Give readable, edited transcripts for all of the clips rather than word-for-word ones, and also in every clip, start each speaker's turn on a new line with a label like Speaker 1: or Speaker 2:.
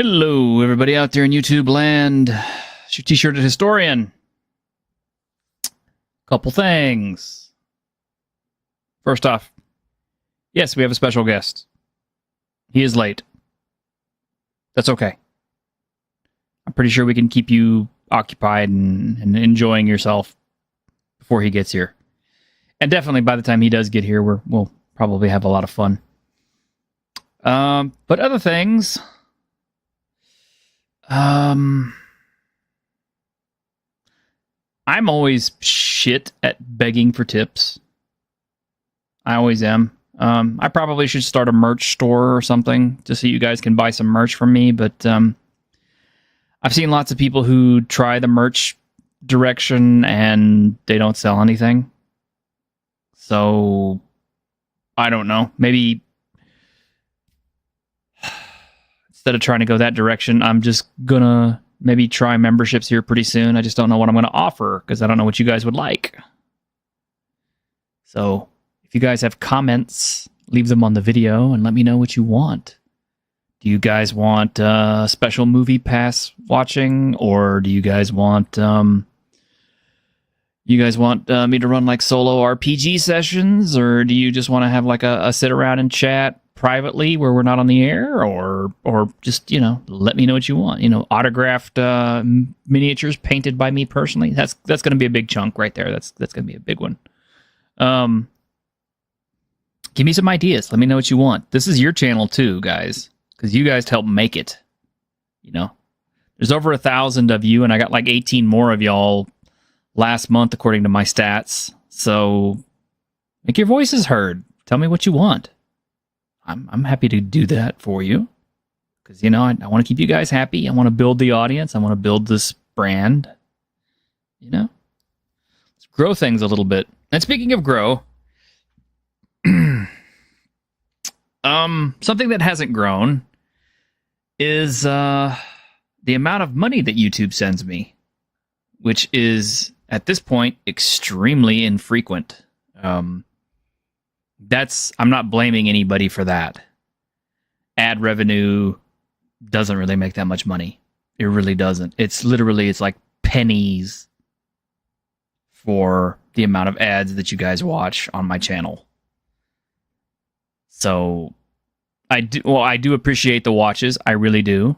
Speaker 1: Hello, everybody out there in YouTube land. It's your T-shirted historian. Couple things. First off, yes, we have a special guest. He is late. That's okay. I'm pretty sure we can keep you occupied and enjoying yourself before he gets here. And definitely by the time he does get here, we'll probably have a lot of fun. But other things... I'm always shit at begging for tips. I always am. I probably should start a merch store or something just so you guys can buy some merch from me, but I've seen lots of people who try the merch direction and they don't sell anything. So, I don't know. Maybe instead of trying to go that direction, I'm just gonna maybe try memberships here pretty soon. I just don't know what I'm gonna offer because I don't know what you guys would like. So if you guys have comments, leave them on the video and let me know what you want. Do you guys want special movie pass watching, or do you guys want me to run like solo RPG sessions, or do you just want to have like a sit around and chat privately where we're not on the air, or just, let me know what you want. Autographed miniatures painted by me personally. That's going to be a big chunk right there. That's going to be a big one. Give me some ideas. Let me know what you want. This is your channel too, guys, because you guys help make it. There's over 1,000 of you, and I got like 18 more of y'all last month according to my stats. So make your voices heard. Tell me what you want. I'm happy to do that for you because, I want to keep you guys happy. I want to build the audience. I want to build this brand. Let's grow things a little bit. And speaking of grow, something that hasn't grown is the amount of money that YouTube sends me, which is, at this point, extremely infrequent. I'm not blaming anybody for that. Ad revenue doesn't really make that much money. It really doesn't. It's like pennies for the amount of ads that you guys watch on my channel. So I do appreciate the watches. I really do.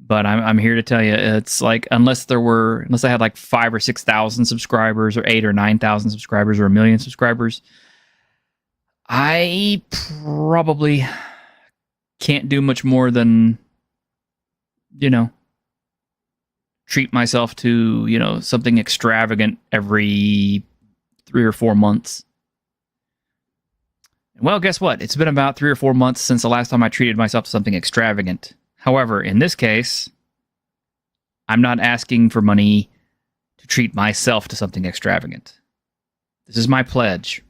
Speaker 1: But I'm here to tell you, it's like, unless I had like 5,000 or 6,000 subscribers, or 8,000 or 9,000 subscribers, or 1 million subscribers, I probably can't do much more than, treat myself to, something extravagant every 3 or 4 months. Well, guess what? It's been about 3 or 4 months since the last time I treated myself to something extravagant. However, in this case, I'm not asking for money to treat myself to something extravagant. This is my pledge.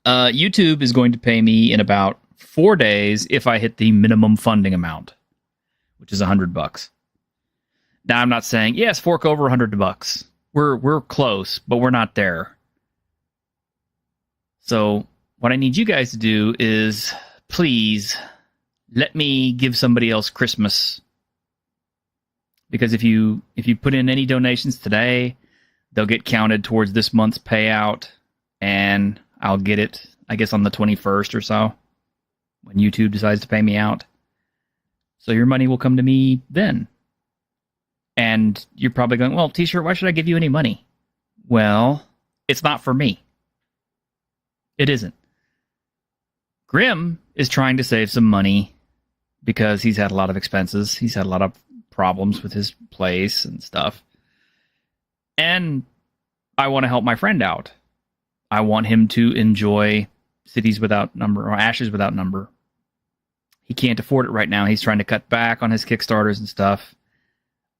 Speaker 1: YouTube is going to pay me in about 4 days if I hit the minimum funding amount, which is $100. Now, I'm not saying, yes, fork over $100. We're close, but we're not there. So what I need you guys to do is, please, let me give somebody else Christmas. Because if you put in any donations today, they'll get counted towards this month's payout, and I'll get it, I guess, on the 21st or so, when YouTube decides to pay me out. So your money will come to me then. And you're probably going, well, T-shirt, why should I give you any money? Well, it's not for me. It isn't. Grim is trying to save some money because he's had a lot of expenses. He's had a lot of problems with his place and stuff. And I want to help my friend out. I want him to enjoy Cities Without Number, or Ashes Without Number. He can't afford it right now. He's trying to cut back on his Kickstarters and stuff.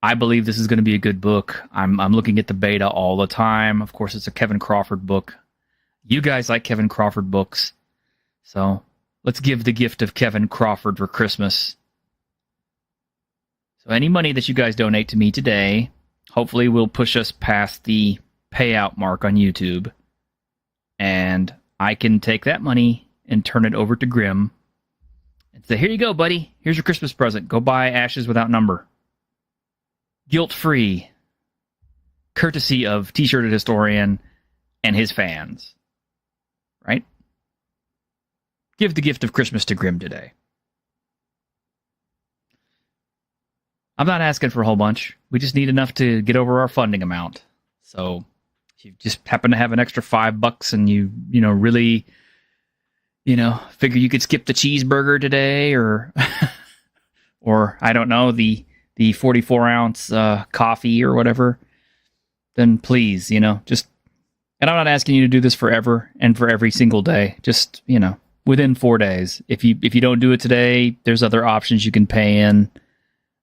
Speaker 1: I believe this is going to be a good book. I'm looking at the beta all the time. Of course, it's a Kevin Crawford book. You guys like Kevin Crawford books. So let's give the gift of Kevin Crawford for Christmas. So any money that you guys donate to me today, hopefully will push us past the payout mark on YouTube. And I can take that money and turn it over to Grim and say, here you go, buddy. Here's your Christmas present. Go buy Ashes Without Number. Guilt-free. Courtesy of T-Shirted Historian and his fans. Right? Give the gift of Christmas to Grim today. I'm not asking for a whole bunch. We just need enough to get over our funding amount. So if you just happen to have an extra $5 and you really, figure you could skip the cheeseburger today or I don't know, the 44-ounce coffee or whatever, then please, just, and I'm not asking you to do this forever and for every single day. Just, within 4 days. If you don't do it today, there's other options you can pay in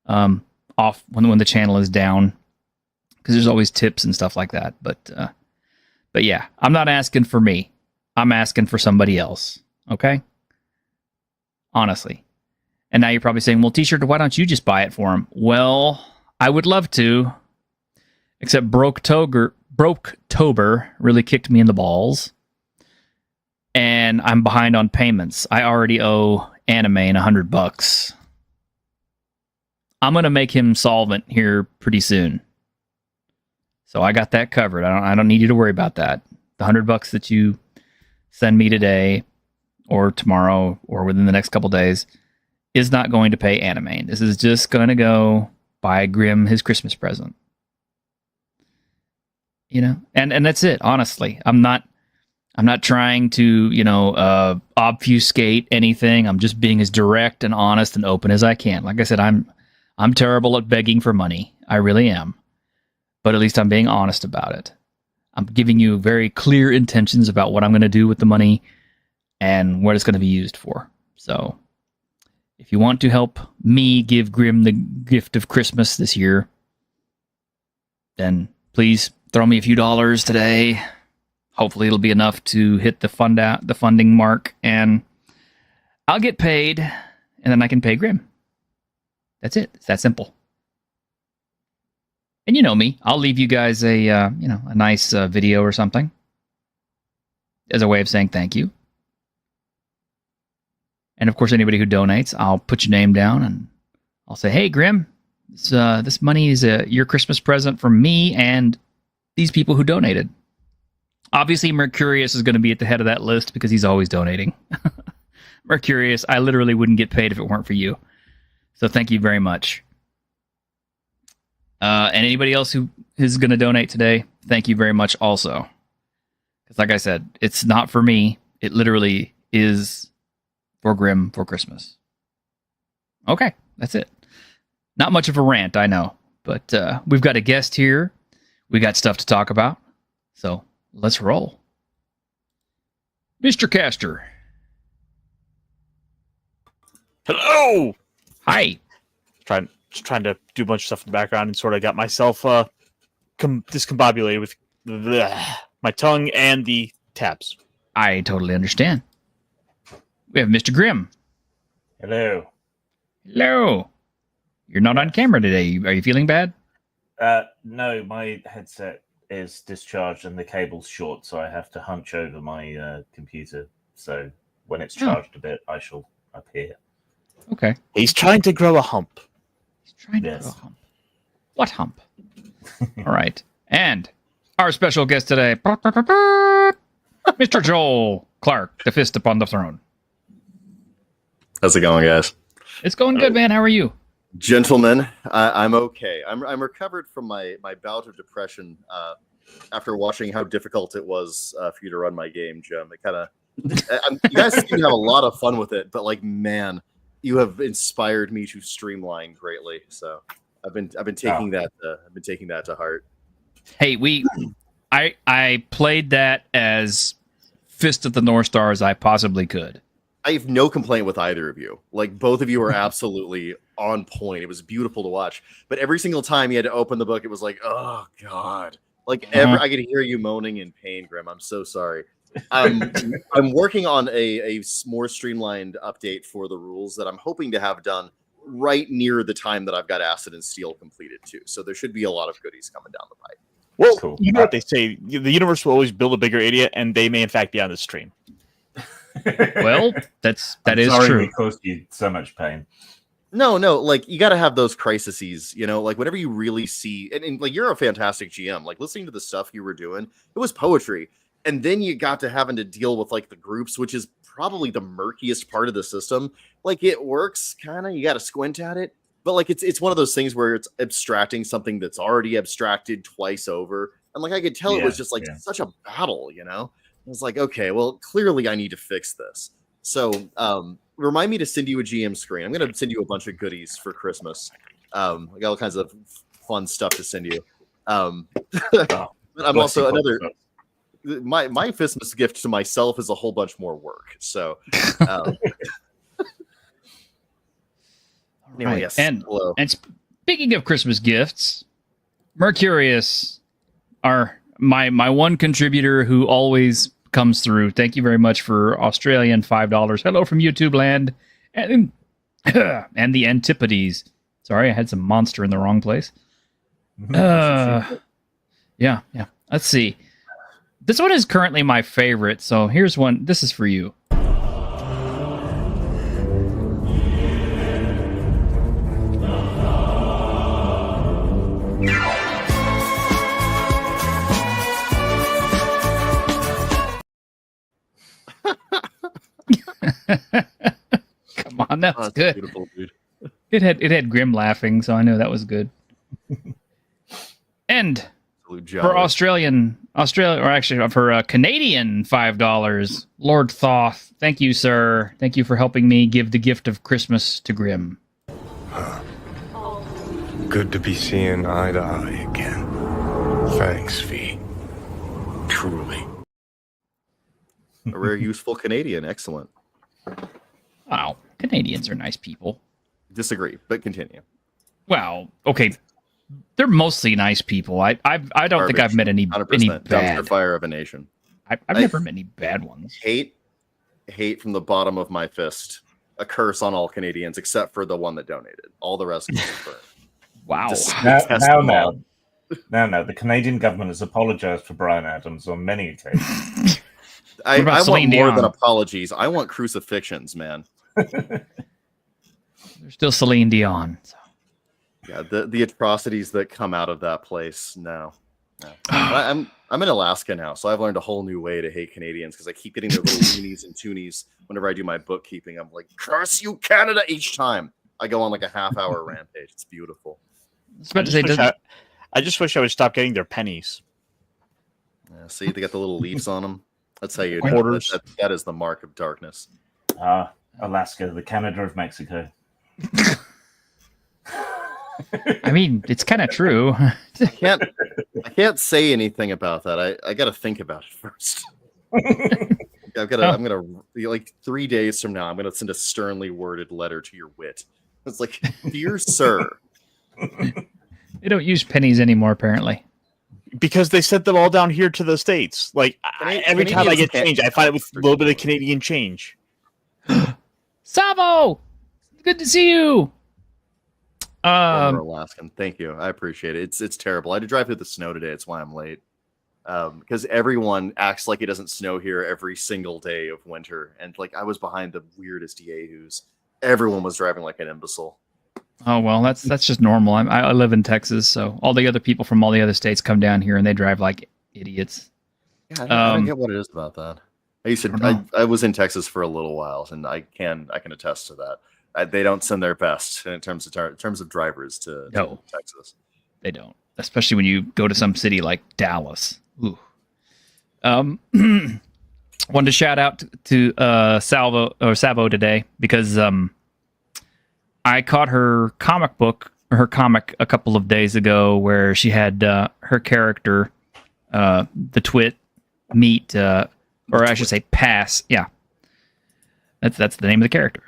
Speaker 1: off when the channel is down, because there's always tips and stuff like that. But yeah, I'm not asking for me. I'm asking for somebody else. Okay? Honestly. And now you're probably saying, well, T-Shirt, why don't you just buy it for him? Well, I would love to, except Broketober really kicked me in the balls. And I'm behind on payments. I already owe Anime $100. I'm going to make him solvent here pretty soon. So I got that covered. I don't need you to worry about that. The $100 that you send me today or tomorrow or within the next couple days is not going to pay Anime. This is just going to go buy Grim his Christmas present. And that's it, honestly. I'm not trying to, obfuscate anything. I'm just being as direct and honest and open as I can. Like I said, I'm terrible at begging for money. I really am. But at least I'm being honest about it. I'm giving you very clear intentions about what I'm going to do with the money and what it's going to be used for. So if you want to help me give Grim the gift of Christmas this year, then please throw me a few dollars today. Hopefully it'll be enough to hit the funding mark, and I'll get paid, and then I can pay Grim. That's it. It's that simple. And you know me, I'll leave you guys a nice video or something as a way of saying thank you. And of course, anybody who donates, I'll put your name down and I'll say, hey, Grim, this money is your Christmas present from me and these people who donated. Obviously, Mercurius is going to be at the head of that list because he's always donating. Mercurius, I literally wouldn't get paid if it weren't for you. So thank you very much. And anybody else who is going to donate today, thank you very much also. Because like I said, it's not for me. It literally is for Grim for Christmas. Okay, that's it. Not much of a rant, I know. But we've got a guest here. We got stuff to talk about. So let's roll. Mr. Caster.
Speaker 2: Hello!
Speaker 1: Hi.
Speaker 2: Just trying to do a bunch of stuff in the background and sort of got myself discombobulated with my tongue and the tabs.
Speaker 1: I totally understand. We have Mr. Grimm.
Speaker 3: Hello.
Speaker 1: Hello. You're not on camera today. Are you feeling bad?
Speaker 3: No, my headset is discharged and the cable's short, so I have to hunch over my computer. So when it's charged a bit, I shall appear.
Speaker 1: Okay.
Speaker 2: He's trying to grow a hump.
Speaker 1: He's trying to grow a hump. What hump? All right. And our special guest today, Mr. Joel Clark, the fist upon the throne.
Speaker 4: How's it going, guys?
Speaker 1: It's going good, man. How are you?
Speaker 4: Gentlemen, I'm okay. I'm recovered from my bout of depression after watching how difficult it was for you to run my game, Jim. It kind of you guys seem to have a lot of fun with it, but like, man, you have inspired me to streamline greatly. So I've been taking that to heart.
Speaker 1: Hey, I played that as Fist of the North Star as I possibly could.
Speaker 4: I have no complaint with either of you. Like, both of you are absolutely on point. It was beautiful to watch. But every single time you had to open the book, it was like, oh, God. Like, I could hear you moaning in pain, Grim. I'm so sorry. I'm working on a more streamlined update for the rules that I'm hoping to have done right near the time that I've got Acid and Steel completed, too. So there should be a lot of goodies coming down the pipe.
Speaker 2: Well, cool. You know what they say. The universe will always build a bigger idiot, and they may, in fact, be on the stream.
Speaker 1: Well, that
Speaker 3: I'm
Speaker 1: is
Speaker 3: sorry
Speaker 1: true.
Speaker 3: we caused you so much pain.
Speaker 4: No, like you got to have those crises, like whenever you really see, and like you're a fantastic GM. Like listening to the stuff you were doing, it was poetry, and then you got to having to deal with like the groups, which is probably the murkiest part of the system. Like it works, kind of. You got to squint at it, but like it's one of those things where it's abstracting something that's already abstracted twice over, and like I could tell it was just like such a battle. I was like, okay, well, clearly I need to fix this. So, remind me to send you a GM screen. I'm going to send you a bunch of goodies for Christmas. I got all kinds of fun stuff to send you. But I'm also another. My Christmas gift to myself is a whole bunch more work. So, anyway,
Speaker 1: Right.
Speaker 4: yes.
Speaker 1: And
Speaker 4: Hello.
Speaker 1: and speaking of Christmas gifts, Mercurius, my one contributor who always comes through. Thank you very much for Australian $5. Hello from YouTube land, and and the Antipodes. Sorry, I had some monster in the wrong place. Yeah. Let's see. This one is currently my favorite. So here's one. This is for you. Come on, that's good.
Speaker 4: Beautiful, dude.
Speaker 1: It had Grim laughing, so I know that was good. And for Australia, or actually for Canadian $5, Lord Thoth, thank you, sir. Thank you for helping me give the gift of Christmas to Grim.
Speaker 5: Good to be seeing eye to eye again. Thanks, V. Truly.
Speaker 4: A rare, useful Canadian. Excellent.
Speaker 1: Wow, Canadians are nice people.
Speaker 4: Disagree, but continue.
Speaker 1: Well, okay, they're mostly nice people. I don't think I've met any
Speaker 4: 100%
Speaker 1: bad.
Speaker 4: dumpster fire of a nation.
Speaker 1: I've never met any bad ones.
Speaker 4: Hate from the bottom of my fist. A curse on all Canadians except for the one that donated. All the rest of them burn.
Speaker 1: Wow.
Speaker 3: Now, the Canadian government has apologized for Brian Adams on many occasions.
Speaker 4: I want
Speaker 1: Celine
Speaker 4: more
Speaker 1: Dion?
Speaker 4: than apologies. I want crucifixions, man.
Speaker 1: There's still Celine Dion. So.
Speaker 4: Yeah, the atrocities that come out of that place. No. I'm in Alaska now, so I've learned a whole new way to hate Canadians because I keep getting their little loonies and toonies whenever I do my bookkeeping. I'm like, curse you, Canada! Each time I go on like a half-hour rampage. It's beautiful.
Speaker 2: I just wish I would stop getting their pennies.
Speaker 4: Yeah, see, they got the little leaves on them. That's how you know
Speaker 2: Quarters.
Speaker 4: that is the mark of darkness.
Speaker 3: Alaska, the Canada of Mexico.
Speaker 1: I mean, it's kind of true.
Speaker 4: I can't say anything about that. I got to think about it first. I'm gonna like 3 days from now. I'm gonna send a sternly worded letter to your wit. It's like, dear sir.
Speaker 1: They don't use pennies anymore, apparently.
Speaker 2: Because they sent them all down here to the States. Like, every time I get change, I find it with a little bit of Canadian change.
Speaker 1: Savo! Good to see you!
Speaker 4: Former Alaskan. Thank you. I appreciate it. It's terrible. I had to drive through the snow today. It's why I'm late. Because everyone acts like it doesn't snow here every single day of winter. And like I was behind the weirdest yahoos. Everyone was driving like an imbecile.
Speaker 1: Oh, well, that's just normal. I live in Texas, so all the other people from all the other states come down here and they drive like idiots.
Speaker 4: Yeah, I don't get what it is about that. I was in Texas for a little while, and I can attest to that. They don't send their best in terms of drivers to Texas.
Speaker 1: They don't, especially when you go to some city like Dallas. Ooh. Wanted to shout out to Savo today because I caught her comic a couple of days ago where she had her character, the Twit, meet, or I should say pass. Yeah. That's the name of the character.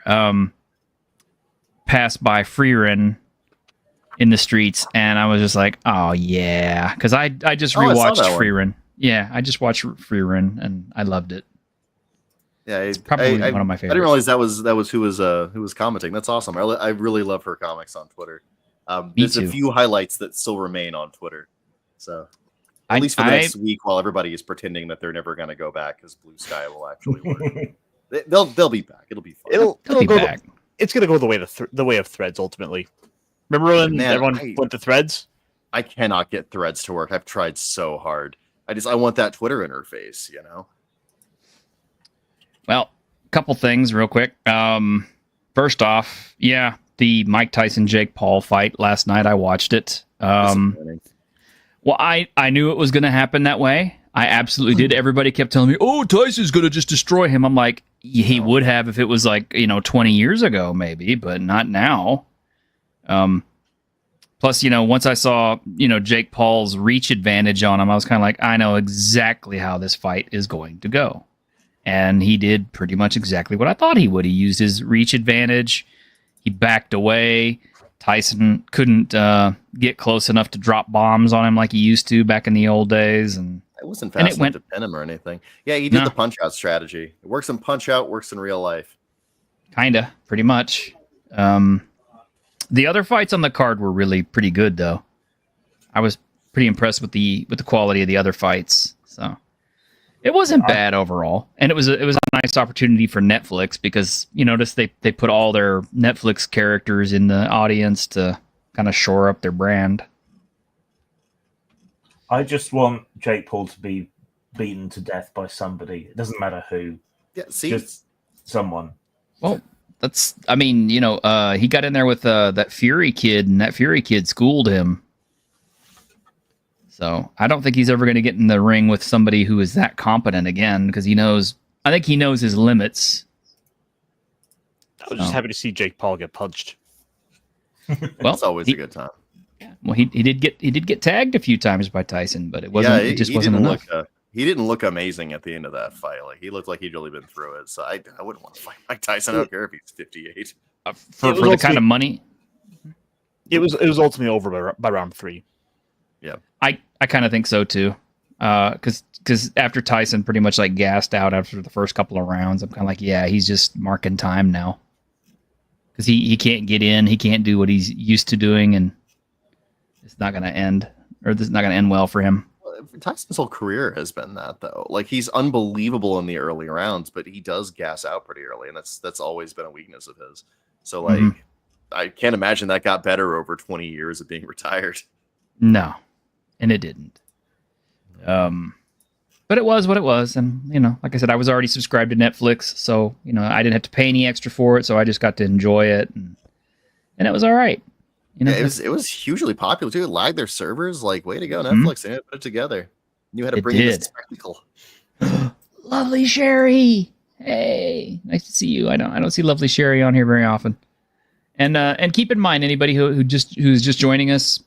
Speaker 1: Pass by Freerin in the streets, and I was just like, oh yeah. Because I just rewatched Freerin. Yeah, I just watched Freerin, and I loved it.
Speaker 4: Yeah,
Speaker 1: it's probably one of my favorites.
Speaker 4: I didn't realize that was who was commenting. That's awesome. I really love her comics on Twitter. There's a few highlights that still remain on Twitter. So at least for the next week, while everybody is pretending that they're never going to go back, because Blue Sky will actually work. They'll be back. It'll be fun.
Speaker 2: It'll
Speaker 1: Be
Speaker 2: go.
Speaker 1: back.
Speaker 2: It's gonna go the way of Threads ultimately. Remember when
Speaker 4: Man,
Speaker 2: everyone went to Threads?
Speaker 4: I cannot get Threads to work. I've tried so hard. I want that Twitter interface, you know.
Speaker 1: Well, a couple things real quick. First off, yeah, the Mike Tyson Jake Paul fight last night. I watched it.
Speaker 4: Disappointing.
Speaker 1: Well, I knew it was going to happen that way. I absolutely did. Everybody kept telling me, "Oh, Tyson's going to just destroy him." I'm like, he would have if it was like 20 years ago, maybe, but not now. Plus, once I saw Jake Paul's reach advantage on him, I was kind of like, I know exactly how this fight is going to go, and he did pretty much exactly what I thought he would. He used his reach advantage. He backed away. Tyson couldn't get close enough to drop bombs on him like he used to back in the old days, and
Speaker 4: It wasn't
Speaker 1: And
Speaker 4: fast
Speaker 1: it
Speaker 4: enough to pin him or anything. Yeah, he did the punch out strategy. It works in Punch Out, works in real life.
Speaker 1: kinda, pretty much. The other fights on the card were really pretty good, though. I was pretty impressed with the quality of the other fights. So it wasn't bad overall, and it was a nice opportunity for Netflix because you notice they put all their Netflix characters in the audience to kind of shore up their brand.
Speaker 3: I just want Jake Paul to be beaten to death by somebody. It doesn't matter who.
Speaker 4: Yeah, see,
Speaker 3: Just someone.
Speaker 1: Well, he got in there with that Fury kid, and that Fury kid schooled him. So I don't think he's ever going to get in the ring with somebody who is that competent again because I think he knows his limits.
Speaker 2: I was just happy to see Jake Paul get punched.
Speaker 1: Well,
Speaker 4: it's always a good time.
Speaker 1: Well, he did get tagged a few times by Tyson, but it wasn't. It just wasn't enough.
Speaker 4: He didn't look amazing at the end of that fight. Like he looked like he'd really been through it. So I wouldn't want to fight Mike Tyson. I don't care if he's 58.
Speaker 1: For the kind of money.
Speaker 2: It was ultimately over by round 3.
Speaker 4: Yeah,
Speaker 1: I kind of think so too. Because after Tyson pretty much like gassed out after the first couple of rounds, I'm kind of like, yeah, he's just marking time now. Because he can't get in, he can't do what he's used to doing, and it's not going to end, or this is not going to end well for him.
Speaker 4: Tyson's whole career has been that though. Like he's unbelievable in the early rounds, but he does gas out pretty early, and that's always been a weakness of his. So like, I can't imagine that got better over 20 years of being retired.
Speaker 1: No, and it didn't. But it was what it was, and like I said, I was already subscribed to Netflix, so I didn't have to pay any extra for it, so I just got to enjoy it, and it was all right.
Speaker 4: Yeah, it was hugely popular too. It lagged their servers. Like, way to go, Netflix! They had to put it together. You had to bring in this spectacle.
Speaker 1: Lovely Sherry, hey, nice to see you. I don't see Lovely Sherry on here very often. And keep in mind, anybody who's just joining us,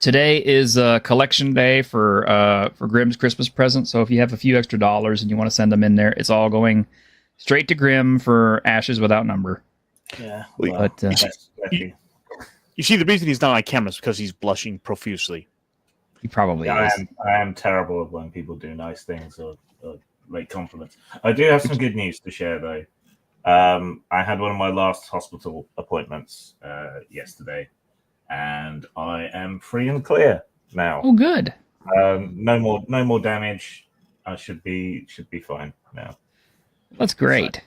Speaker 1: today is collection day for Grimm's Christmas present. So if you have a few extra dollars and you want to send them in there, it's all going straight to Grimm for Ashes Without Number.
Speaker 3: Yeah.
Speaker 1: But
Speaker 2: You see, the reason he's not on camera is because he's blushing profusely.
Speaker 1: he probably
Speaker 3: I
Speaker 1: is.
Speaker 3: am terrible at when people do nice things or make compliments. I do have some good news to share though. I had one of my last hospital appointments yesterday, and I am free and clear now.
Speaker 1: Oh, good.
Speaker 3: No more damage. I should be fine now.
Speaker 1: That's great.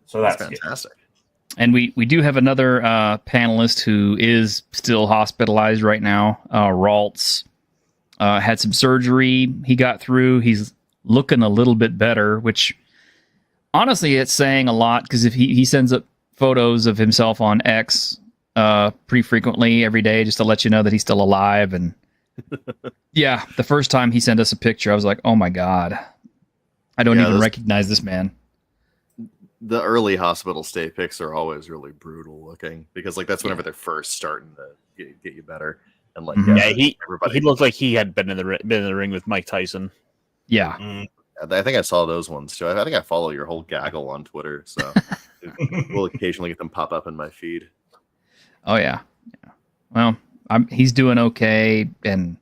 Speaker 3: So that's
Speaker 4: fantastic.
Speaker 1: And we do have another panelist who is still hospitalized right now. Raltz had some surgery. He got through. He's looking a little bit better, which honestly, it's saying a lot because if he sends up photos of himself on X pretty frequently every day just to let you know that he's still alive. And yeah, the first time he sent us a picture, I was like, oh my God, I don't even recognize this man.
Speaker 4: The early hospital stay pics are always really brutal looking because like that's whenever they're first starting to get you better. And like,
Speaker 2: he looked like he had been in the ring with Mike Tyson.
Speaker 1: Yeah.
Speaker 4: I think I saw those ones too. I think I follow your whole gaggle on Twitter, so we'll occasionally get them pop up in my feed.
Speaker 1: Oh yeah. Well, he's doing okay, and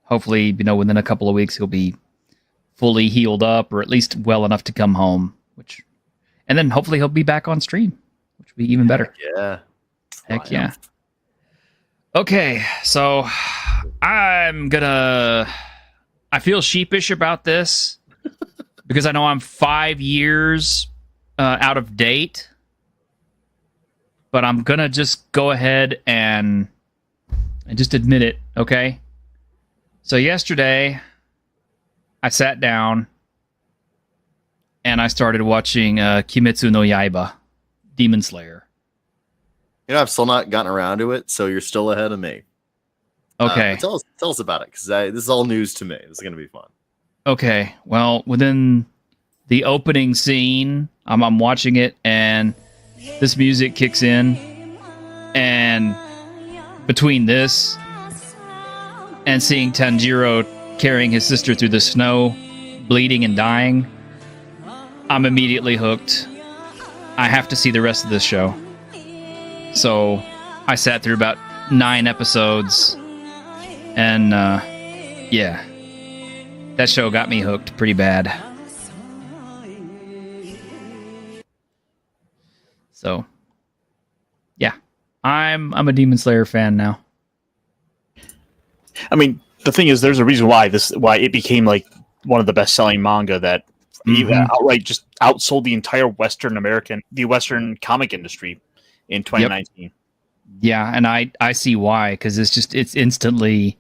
Speaker 1: hopefully, within a couple of weeks he'll be fully healed up, or at least well enough to come home. And then hopefully he'll be back on stream, which will be even better. Heck yeah. Okay, so I feel sheepish about this, because I know I'm 5 years out of date, but I'm gonna just go ahead and just admit it, okay? So yesterday, I sat down and I started watching Kimetsu no Yaiba, Demon Slayer.
Speaker 4: You know, I've still not gotten around to it, so you're still ahead of me.
Speaker 1: Okay.
Speaker 4: Tell us about it, because this is all news to me. This is going to be fun.
Speaker 1: Okay. Well, within the opening scene, I'm watching it, and this music kicks in, and between this and seeing Tanjiro carrying his sister through the snow, bleeding and dying, I'm immediately hooked. I have to see the rest of this show. So I sat through about 9 episodes, and yeah, that show got me hooked pretty bad. So yeah, I'm a Demon Slayer fan now.
Speaker 2: I mean, the thing is, there's a reason why it became like one of the best-selling manga that even outright just outsold the entire Western comic industry in 2019.
Speaker 1: Yep. Yeah, and I see why, because it instantly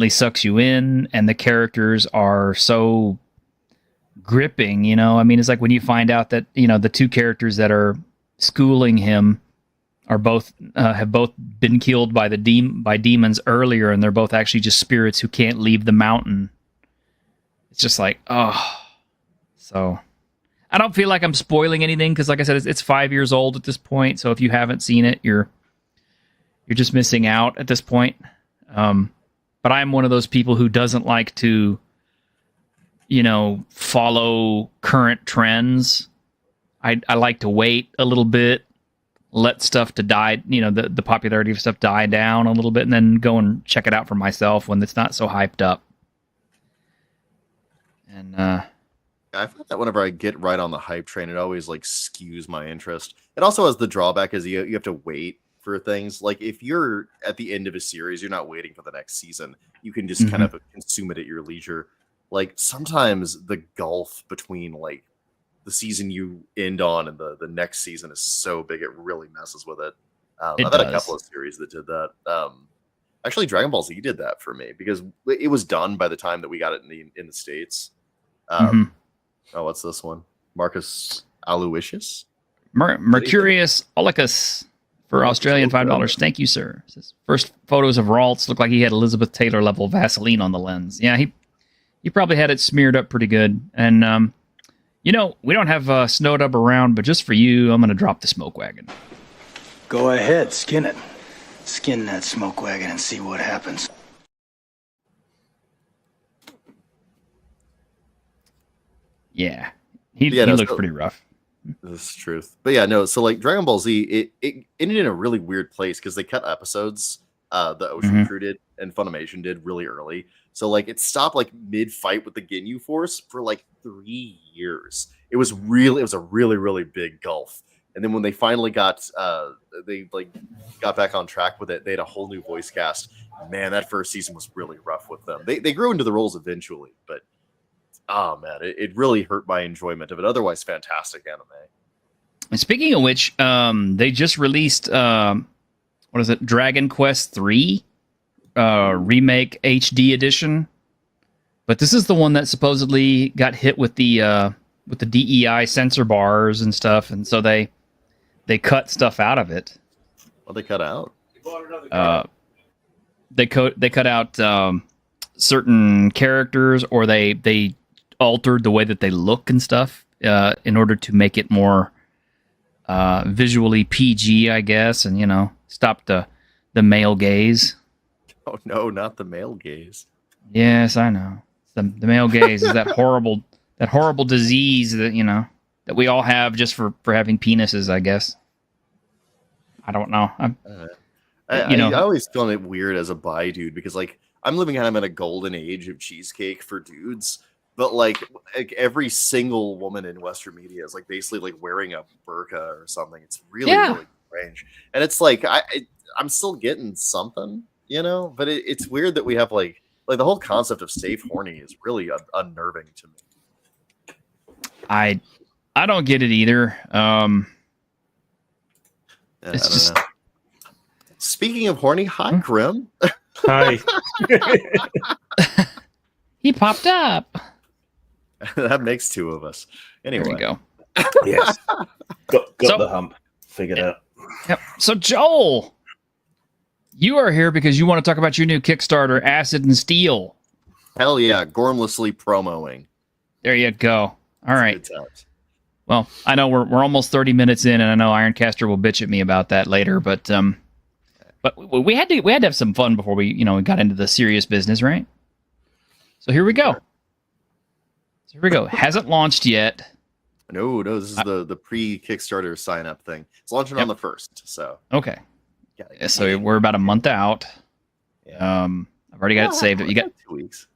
Speaker 1: sucks you in, and the characters are so gripping. You know, I mean, it's like when you find out that the 2 characters that are schooling him are both have both been killed by demons earlier, and they're both actually just spirits who can't leave the mountain. It's just like, oh. So I don't feel like I'm spoiling anything, because like I said, it's 5 years old at this point, so if you haven't seen it, you're just missing out at this point. But I'm one of those people who doesn't like to follow current trends. I like to wait a little bit, let stuff to die, the popularity of stuff die down a little bit, and then go and check it out for myself when it's not so hyped up. And
Speaker 4: I find that whenever I get right on the hype train, it always like skews my interest. It also has the drawback is you have to wait for things. Like if you're at the end of a series, you're not waiting for the next season. You can just kind of consume it at your leisure. Like sometimes the gulf between like the season you end on and the next season is so big, it really messes with it. I've had a couple of series that did that. Actually, Dragon Ball Z did that for me because it was done by the time that we got it in the States. Oh, what's this one? Marcus Aloysius?
Speaker 1: Mercurius Olicus for Australian $5. Thank you, sir. Says, first photos of Ralts look like he had Elizabeth Taylor level Vaseline on the lens. Yeah, he probably had it smeared up pretty good. And we don't have Snow Dub around, but just for you, I'm going to drop the smoke wagon.
Speaker 6: Go ahead, skin it. Skin that smoke wagon and see what happens.
Speaker 1: Yeah, he looks pretty rough.
Speaker 4: This is truth. But yeah, no, so like Dragon Ball Z, it ended in a really weird place because they cut episodes, the Ocean Crew did and Funimation did really early. So like it stopped like mid-fight with the Ginyu Force for like 3 years. It was a really, really big gulf. And then when they finally got back on track with it, they had a whole new voice cast. Man, that first season was really rough with them. They grew into the roles eventually, but oh man, it really hurt my enjoyment of it. Otherwise, fantastic anime.
Speaker 1: And speaking of which, they just released Dragon Quest III remake HD edition. But this is the one that supposedly got hit with the DEI censor bars and stuff, and so they cut stuff out of it.
Speaker 4: What they cut out?
Speaker 1: They cut out certain characters, or they altered the way that they look and stuff in order to make it more visually PG, I guess, and stop the male gaze.
Speaker 4: Oh no, not the male gaze.
Speaker 1: Yes, I know. The male gaze is that horrible disease that that we all have just for having penises, I guess. I don't know.
Speaker 4: I always found it weird as a bi dude because like I'm living kind of in a golden age of cheesecake for dudes, but like every single woman in Western media is like basically like wearing a burqa or something. It's really really strange, and it's like I'm still getting something, but it's weird that we have like the whole concept of safe horny is really unnerving to me.
Speaker 1: I don't get it either.
Speaker 4: I
Speaker 1: It's
Speaker 4: don't
Speaker 1: just
Speaker 4: know. Speaking of horny, hi Grim.
Speaker 3: Hi.
Speaker 1: he popped up.
Speaker 4: That makes two of us. Anyway,
Speaker 1: There we go.
Speaker 3: Yes. Got
Speaker 1: So-
Speaker 3: the hump figured out.
Speaker 1: Yep. So Joel, you are here because you want to talk about your new Kickstarter, Acid and Steel.
Speaker 4: hell yeah, gormlessly promoing.
Speaker 1: There you go. All right.
Speaker 4: Good times.
Speaker 1: Well, I know we're almost 30 minutes in, and I know Ironcaster will bitch at me about that later, but we had to have some fun before we got into the serious business, right? So here we go. Hasn't launched yet.
Speaker 4: No, this is the pre-Kickstarter sign-up thing. It's launching on the 1st, so
Speaker 1: Okay.
Speaker 4: yeah,
Speaker 1: Yeah, so we're about a month out.
Speaker 4: yeah.
Speaker 1: I've already got it saved. You got
Speaker 4: 2 weeks.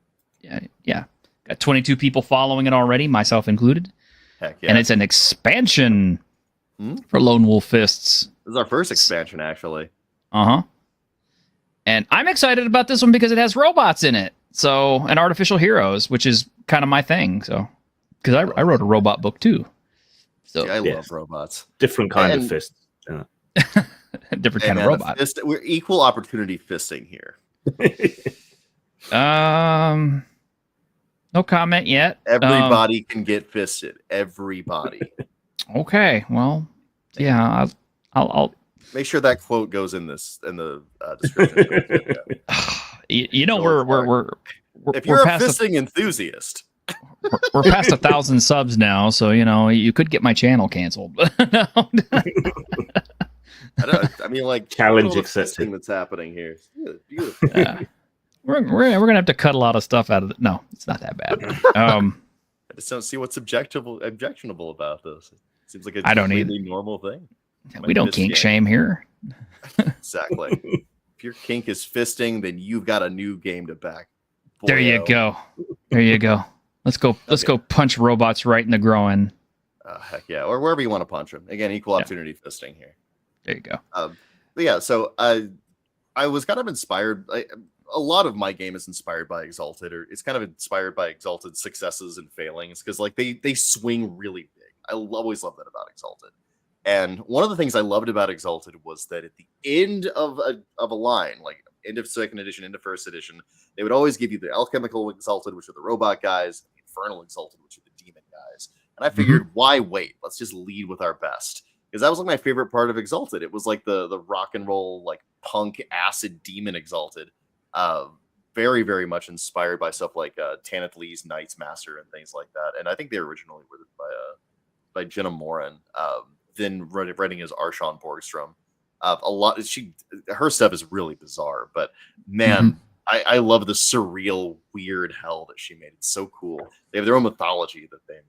Speaker 1: yeah. Got 22 people following it already, myself included.
Speaker 4: Heck yeah.
Speaker 1: And it's an expansion
Speaker 4: Hmm?
Speaker 1: for Lone Wolf Fists.
Speaker 4: This is our first expansion, actually.
Speaker 1: Uh-huh. And I'm excited about this one because it has robots in it. So, and artificial heroes, which is kind of my thing. So, because I wrote a robot book too. So,
Speaker 4: See, I
Speaker 3: Yes.
Speaker 4: love robots.
Speaker 3: Different kind of
Speaker 4: And-
Speaker 3: fist.
Speaker 1: different
Speaker 4: Hey,
Speaker 1: kind
Speaker 4: man,
Speaker 1: of robot.
Speaker 4: we're equal opportunity fisting here.
Speaker 1: No comment yet.
Speaker 4: Everybody can get fisted. Everybody.
Speaker 1: Okay. Well, yeah, I'll
Speaker 4: Make sure that quote goes in the description.
Speaker 1: you know, we're
Speaker 4: If you're a
Speaker 1: past
Speaker 4: fisting enthusiast,
Speaker 1: we're past 1,000 subs now, so you could get my channel canceled. No.
Speaker 4: I mean, like
Speaker 3: Challenge
Speaker 4: look at all the
Speaker 3: accepted.
Speaker 4: fisting that's happening here. It's beautiful.
Speaker 1: We're gonna have to cut a lot of stuff out of it. No, it's not that bad.
Speaker 4: I just don't see what's objectionable about this. It seems like a
Speaker 1: I don't
Speaker 4: completely normal thing.
Speaker 1: We don't kink shame here.
Speaker 4: Exactly. If your kink is fisting, then you've got a new game to back.
Speaker 1: There you
Speaker 4: Boyo.
Speaker 1: go. There you go. Let's go. Let's go punch robots right in the groin.
Speaker 4: Heck yeah, or wherever you want to punch them. Again, equal
Speaker 1: Yeah.
Speaker 4: opportunity fisting here.
Speaker 1: There you go.
Speaker 4: But yeah, so I was kind of inspired. A lot of my game is inspired by Exalted, or it's kind of inspired by Exalted successes and failings, because like they swing really big. I always love that about Exalted. And one of the things I loved about Exalted was that at the end of a line, like end of second edition, end of first edition, they would always give you the Alchemical Exalted, which are the robot guys, and the Infernal Exalted, which are the demon guys. And I figured, why wait? Let's just lead with our best. Because that was like my favorite part of Exalted. It was like the rock and roll, like punk acid demon Exalted. Very, very much inspired by stuff like Tanith Lee's Knight's Master and things like that. And I think they originally were by Jenna Morin, then writing as Arshawn Borgstrom. Her stuff is really bizarre, but man, I love the surreal, weird hell that she made. It's so cool. They have their own mythology that they made.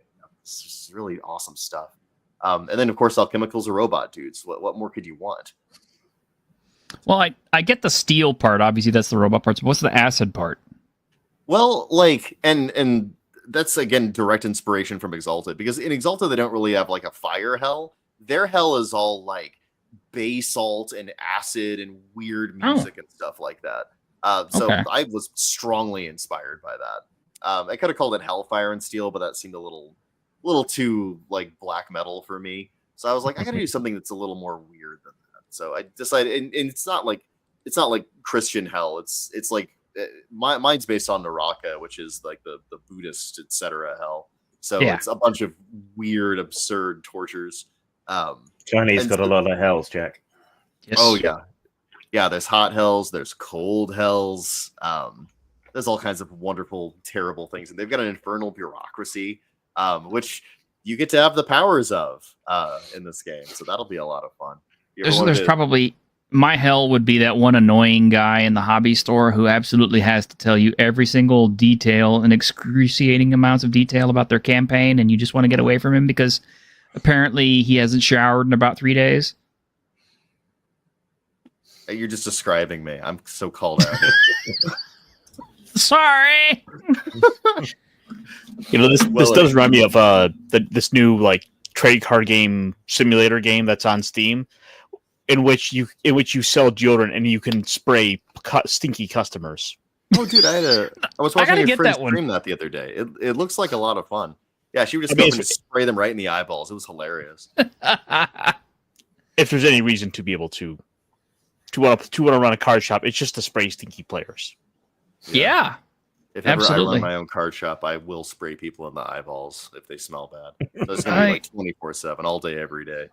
Speaker 4: It's just really awesome stuff. And then, of course, Alchemical's a robot dudes. What more could you want?
Speaker 1: Well, I get the steel part. Obviously, that's the robot part. So what's the acid part?
Speaker 4: Well, like, and that's again direct inspiration from Exalted, because in Exalted they don't really have like a fire hell. Their hell is all like basalt and acid and weird music and stuff like that. So
Speaker 1: Okay.
Speaker 4: I was strongly inspired by that. I could have called it Hellfire and Steel, but that seemed a little too like black metal for me. So I was like, I gotta do something that's a little more weird than that. So I decided, and it's not like Christian hell. It's like mine's based on Naraka, which is like the Buddhist etc. hell. So
Speaker 1: Yeah.
Speaker 4: it's a bunch of weird, absurd tortures.
Speaker 3: Chinese
Speaker 4: And
Speaker 3: got a
Speaker 4: so-
Speaker 3: lot of hells, Jack.
Speaker 1: Yes.
Speaker 4: Oh yeah. There's hot hells. There's cold hells. There's all kinds of wonderful, terrible things, and they've got an infernal bureaucracy, which you get to have the powers of in this game. So that'll be a lot of fun. You ever wanted
Speaker 1: There's
Speaker 4: to-
Speaker 1: probably my hell would be that one annoying guy in the hobby store who absolutely has to tell you every single detail and excruciating amounts of detail about their campaign, and you just want to get away from him because apparently he hasn't showered in about 3 days.
Speaker 4: You're just describing me. I'm so called out.
Speaker 1: Sorry.
Speaker 2: This
Speaker 4: Well,
Speaker 2: does remind me of this new like trade card game simulator game that's on Steam, in which you sell deodorant and you can spray stinky customers.
Speaker 4: Oh, dude, I was
Speaker 1: I gotta
Speaker 4: watching a
Speaker 1: get
Speaker 4: friend
Speaker 1: that one.
Speaker 4: stream that the other day. It looks like a lot of fun. Yeah, she would just go up and just spray them right in the eyeballs. It was hilarious.
Speaker 2: If there's any reason to be able to want to run a card shop, it's just to spray stinky players.
Speaker 1: Yeah.
Speaker 4: If ever
Speaker 1: absolutely.
Speaker 4: I run my own card shop, I will spray people in the eyeballs if they smell bad. So it's going to be like 24/7, all day, every day.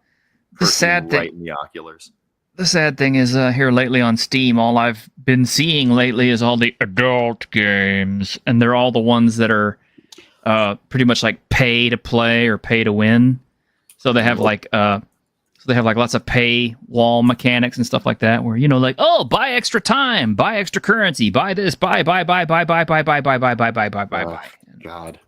Speaker 1: The sad thing,
Speaker 4: right in the oculars.
Speaker 1: the sad thing is here lately on Steam, all I've been seeing lately is all the adult games, and they're all the ones that are pretty much like pay to play or pay to win. So they have like lots of pay wall mechanics and stuff like that, where like, oh, buy extra time, buy extra currency, buy this, buy.
Speaker 4: God.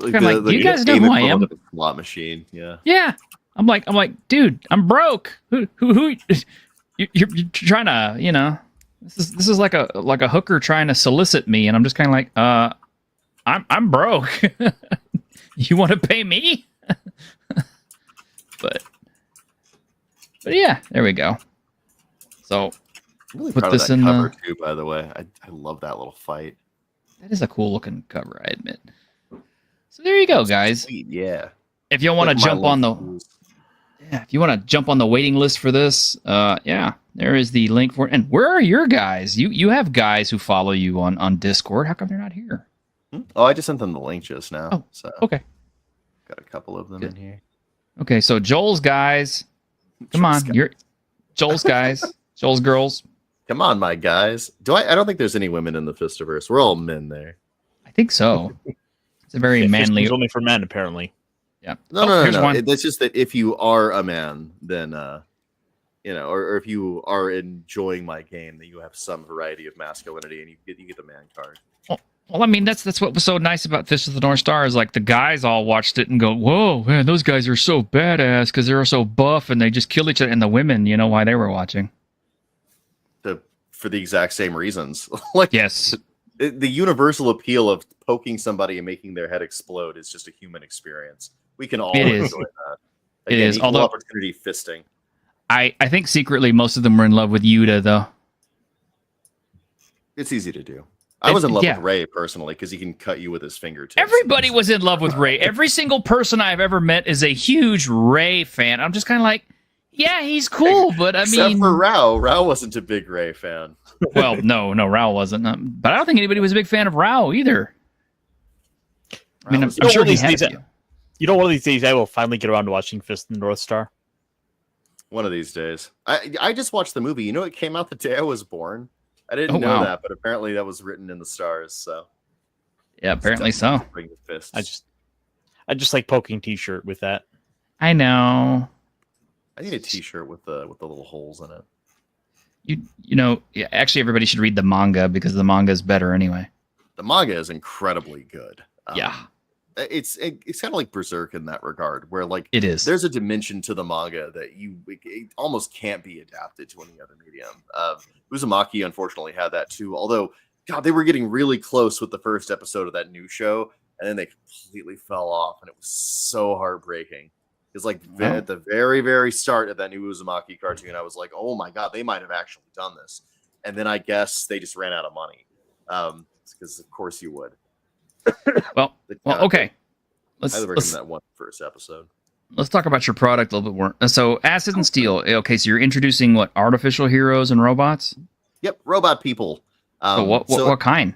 Speaker 1: Like, do you guys know who I am?
Speaker 4: Slot machine, yeah.
Speaker 1: Yeah, I'm like, dude, I'm broke. Who you're trying to, this is like a hooker trying to solicit me, and I'm just kind of like, I'm broke. You want to pay me? But yeah, there we go. So
Speaker 4: I'm really
Speaker 1: put
Speaker 4: proud
Speaker 1: this
Speaker 4: of that
Speaker 1: in
Speaker 4: cover
Speaker 1: the.
Speaker 4: too, by the way. I love that little fight.
Speaker 1: That is a cool looking cover, I admit. So there you go, guys.
Speaker 4: Sweet, yeah.
Speaker 1: If you want to jump on the waiting list for this, yeah, there is the link for it. And where are your guys? You have guys who follow you on Discord. How come they're not here?
Speaker 4: Oh, I just sent them the link just now.
Speaker 1: Oh,
Speaker 4: so
Speaker 1: okay.
Speaker 4: Got a couple of them
Speaker 1: Good.
Speaker 4: in here.
Speaker 1: Okay, so Joel's guys. Come on, you're Joel's guys, Joel's girls.
Speaker 4: Come on, my guys. I don't think there's any women in the Fistiverse. We're all men there.
Speaker 1: I think so. It's a very manly.
Speaker 2: It's only for men, apparently.
Speaker 1: Yeah.
Speaker 4: No.
Speaker 1: Here's one.
Speaker 4: It's just that if you are a man, then or if you are enjoying my game, then you have some variety of masculinity, and you get the man card.
Speaker 1: Well, I mean, that's what was so nice about Fist of the North Star is like the guys all watched it and go, "Whoa, man, those guys are so badass because they're so buff and they just kill each other." And the women, why they were watching?
Speaker 4: For the exact same reasons. Like,
Speaker 1: yes,
Speaker 4: the universal appeal of poking somebody and making their head explode is just a human experience. We can all enjoy that. Again,
Speaker 1: it is.
Speaker 4: Equal
Speaker 1: Although
Speaker 4: opportunity fisting.
Speaker 1: I think secretly most of them were in love with Yuta, though.
Speaker 4: It's easy to do. I was in love
Speaker 1: yeah.
Speaker 4: with Ray personally because he can cut you with his fingertips.
Speaker 1: Everybody was in love with Ray. Every single person I've ever met is a huge Ray fan. I'm just kind of like, yeah, he's cool, but I
Speaker 4: Except
Speaker 1: mean,
Speaker 4: for Rao. Rao wasn't a big Ray fan.
Speaker 1: Well, no, Rao wasn't. But I don't think anybody was a big fan of Rao either. I mean, I'm sure he had a few.
Speaker 2: One of these days I will finally get around to watching Fist of the North Star.
Speaker 4: One of these days. I just watched the movie. It came out the day I was born. I didn't know that, but apparently that was written in the stars. So
Speaker 1: yeah, apparently so.
Speaker 4: Bring the fists.
Speaker 2: I just like poking T-shirt with that.
Speaker 1: I know.
Speaker 4: I need a T-shirt with the little holes in it.
Speaker 1: Yeah, actually, everybody should read the manga because the manga is better anyway.
Speaker 4: The manga is incredibly good.
Speaker 1: Yeah.
Speaker 4: It's kind of like Berserk in that regard, where like
Speaker 1: it is.
Speaker 4: There's a dimension to the manga that it almost can't be adapted to any other medium. Uzumaki unfortunately had that too. Although, God, they were getting really close with the first episode of that new show, and then they completely fell off, and it was so heartbreaking. It's like at the very, very start of that new Uzumaki cartoon, I was like, oh my God, they might have actually done this. And then I guess they just ran out of money. Because of course you would.
Speaker 1: Well, okay.
Speaker 4: I recommend that one first episode.
Speaker 1: Let's talk about your product a little bit more. So, Acid and Steel. Okay, so you're introducing what, artificial heroes and robots?
Speaker 4: Yep, robot people.
Speaker 1: So what kind?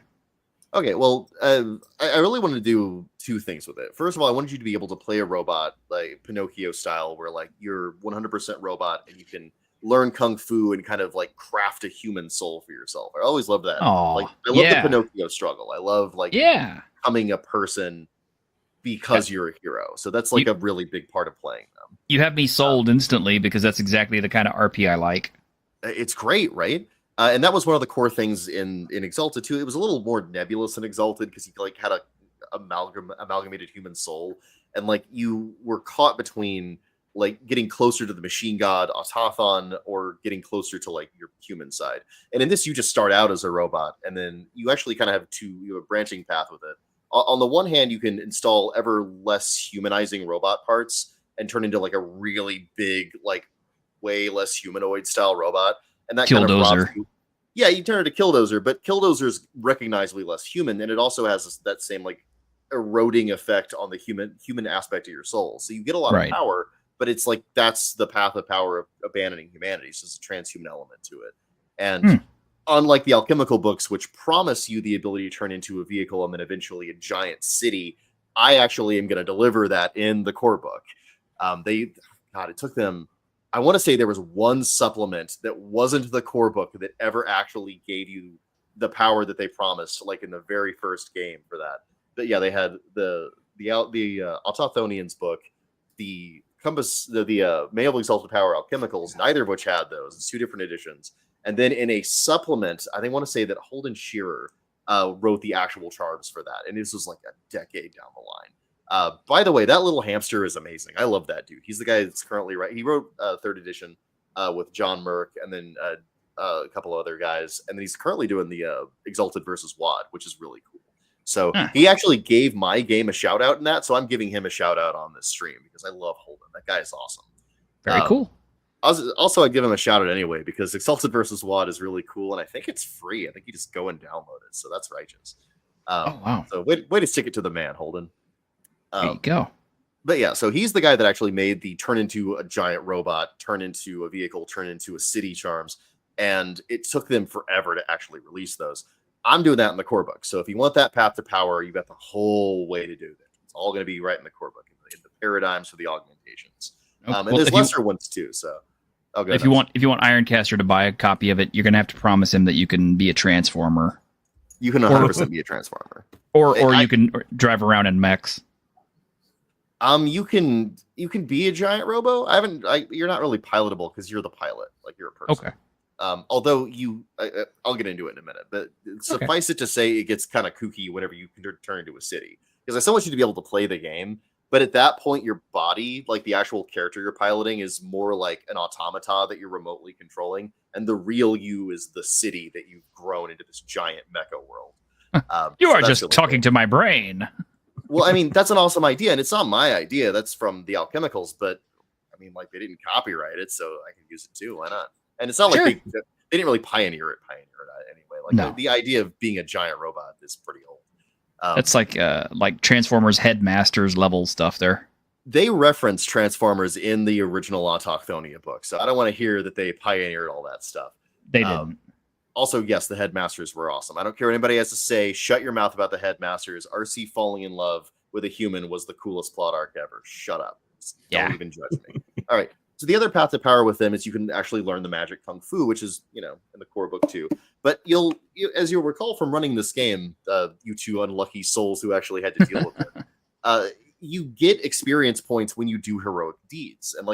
Speaker 4: Okay, well, I really wanted to do two things with it. First of all, I wanted you to be able to play a robot like Pinocchio style, where like you're 100% robot and you can learn kung fu and kind of like craft a human soul for yourself. I always loved that.
Speaker 1: Oh,
Speaker 4: like I love the Pinocchio struggle. I love like becoming a person because you're a hero. So that's like a really big part of playing them.
Speaker 1: You have me sold instantly because that's exactly the kind of RP I like.
Speaker 4: It's great, right? And that was one of the core things in Exalted too. It was a little more nebulous in Exalted because he like had a amalgamated human soul, and like you were caught between like getting closer to the machine god Autothon or getting closer to like your human side. And in this, you just start out as a robot, and then you actually kind of have a branching path with it. On the one hand, you can install ever less humanizing robot parts and turn into like a really big, like way less humanoid style robot. And that kind of robs you. Yeah, you turn it to Killdozer, but Killdozer is recognizably less human, and it also has that same like eroding effect on the human aspect of your soul. So you get a lot
Speaker 1: Right.
Speaker 4: of power, but it's like that's the path of power of abandoning humanity. So there's a transhuman element to it. And unlike the alchemical books, which promise you the ability to turn into a vehicle and then eventually a giant city, I actually am going to deliver that in the core book. It took them, I want to say there was one supplement that wasn't the core book that ever actually gave you the power that they promised, like in the very first game for that. But yeah, they had the Autothonians book, the Compass, the Mail of Exalted Power Alchemicals, neither of which had those. It's 2 different editions. And then in a supplement, I think want to say that Holden Shearer wrote the actual charms for that. And this was like a decade down the line. By the way, that little hamster is amazing. I love that dude. He's the guy that's currently he wrote 3rd edition with John Merck and then a couple other guys. And then he's currently doing the Exalted versus WAD, which is really cool. So he actually gave my game a shout out in that. So I'm giving him a shout out on this stream because I love Holden. That guy is awesome.
Speaker 1: Very cool.
Speaker 4: Also, I'd give him a shout out anyway because Exalted versus WAD is really cool, and I think it's free. I think you just go and download it, so that's righteous.
Speaker 1: Oh wow!
Speaker 4: So way to stick it to the man, Holden.
Speaker 1: There you go.
Speaker 4: But yeah, so he's the guy that actually made the turn into a giant robot, turn into a vehicle, turn into a city charms, and it took them forever to actually release those. I'm doing that in the core book. So if you want that path to power, you got the whole way to do that. It's all going to be right in the core book, in the paradigms for the augmentations. And there's lesser ones too. So
Speaker 1: if you want Ironcaster to buy a copy of it, you're going to have to promise him that you can be a transformer.
Speaker 4: You can 100% be a transformer,
Speaker 1: or you can drive around in mechs.
Speaker 4: You can be a giant robo. You're not really pilotable because you're the pilot, like you're a person.
Speaker 1: Okay.
Speaker 4: Although I'll get into it in a minute, but suffice it to say, it gets kind of kooky whenever you can turn into a city. Because I still want you to be able to play the game, but at that point, your body, like the actual character you're piloting, is more like an automata that you're remotely controlling, and the real you is the city that you've grown into this giant mecha world.
Speaker 1: You are just talking to my brain.
Speaker 4: Well, I mean, that's an awesome idea, and it's not my idea. That's from the Alchemicals, but I mean, like, they didn't copyright it, so I can use it too. Why not? And it's not like they didn't really pioneer it anyway. Like the idea of being a giant robot is pretty old.
Speaker 1: That's like Transformers Headmasters level stuff there.
Speaker 4: They reference Transformers in the original Autochthonia book, so I don't want to hear that they pioneered all that stuff.
Speaker 1: They didn't.
Speaker 4: Also, yes, the Headmasters were awesome. I don't care what anybody has to say. Shut your mouth about the Headmasters. RC falling in love with a human was the coolest plot arc ever. Shut up. Don't even judge me. All right. So the other path to power with them is you can actually learn the magic kung fu, which is, in the core book too. But as you'll recall from running this game, you 2 unlucky souls who actually had to deal with it, you get experience points when you do heroic deeds. And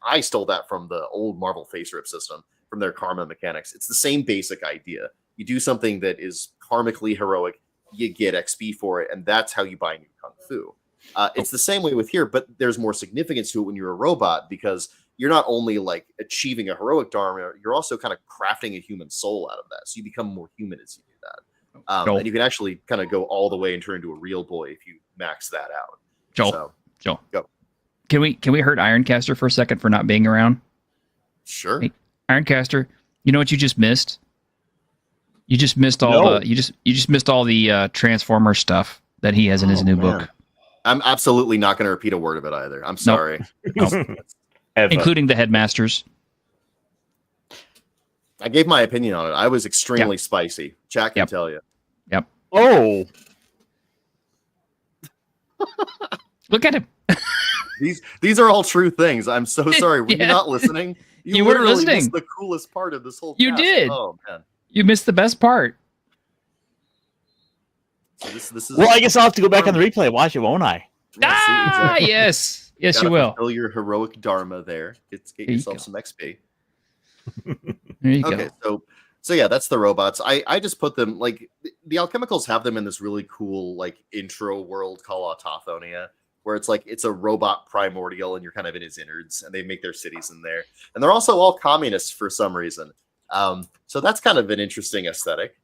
Speaker 4: I stole that from the old Marvel face rip system, from their karma mechanics. It's the same basic idea. You do something that is karmically heroic, you get XP for it, and that's how you buy new kung fu. It's the same way with here, but there's more significance to it when you're a robot, because you're not only like achieving a heroic dharma, you're also kind of crafting a human soul out of that. So you become more human as you do that. And you can actually kind of go all the way and turn into a real boy if you max that out.
Speaker 1: Joel,
Speaker 4: go.
Speaker 1: Can we hurt Ironcaster for a second for not being around?
Speaker 4: Sure.
Speaker 1: Hey, Ironcaster, you know what you just missed? You just missed all the you just missed all the Transformer stuff that he has in his new book.
Speaker 4: I'm absolutely not going to repeat a word of it either. I'm sorry.
Speaker 1: Nope. Including the Headmasters.
Speaker 4: I gave my opinion on it. I was extremely spicy. Chat can tell you.
Speaker 1: Yep.
Speaker 2: Oh.
Speaker 1: Look at him.
Speaker 4: These are all true things. I'm so sorry. Were you not listening?
Speaker 1: You weren't listening.
Speaker 4: Missed the coolest part of this whole
Speaker 1: You did.
Speaker 4: Oh, man.
Speaker 1: You missed the best part.
Speaker 4: So this is
Speaker 2: Well, I guess I'll have to go back on the replay and watch it, won't I?
Speaker 4: Exactly.
Speaker 1: Yes. Yes, you will.
Speaker 4: Fulfill your heroic dharma there. Get yourself some XP.
Speaker 1: There you
Speaker 4: Okay,
Speaker 1: go.
Speaker 4: so yeah, that's the robots. I just put them, like, the Alchemicals have them in this really cool, like, intro world called Autothonia, where it's like it's a robot primordial and you're kind of in his innards, and they make their cities in there. And they're also all communists for some reason. So that's kind of an interesting aesthetic.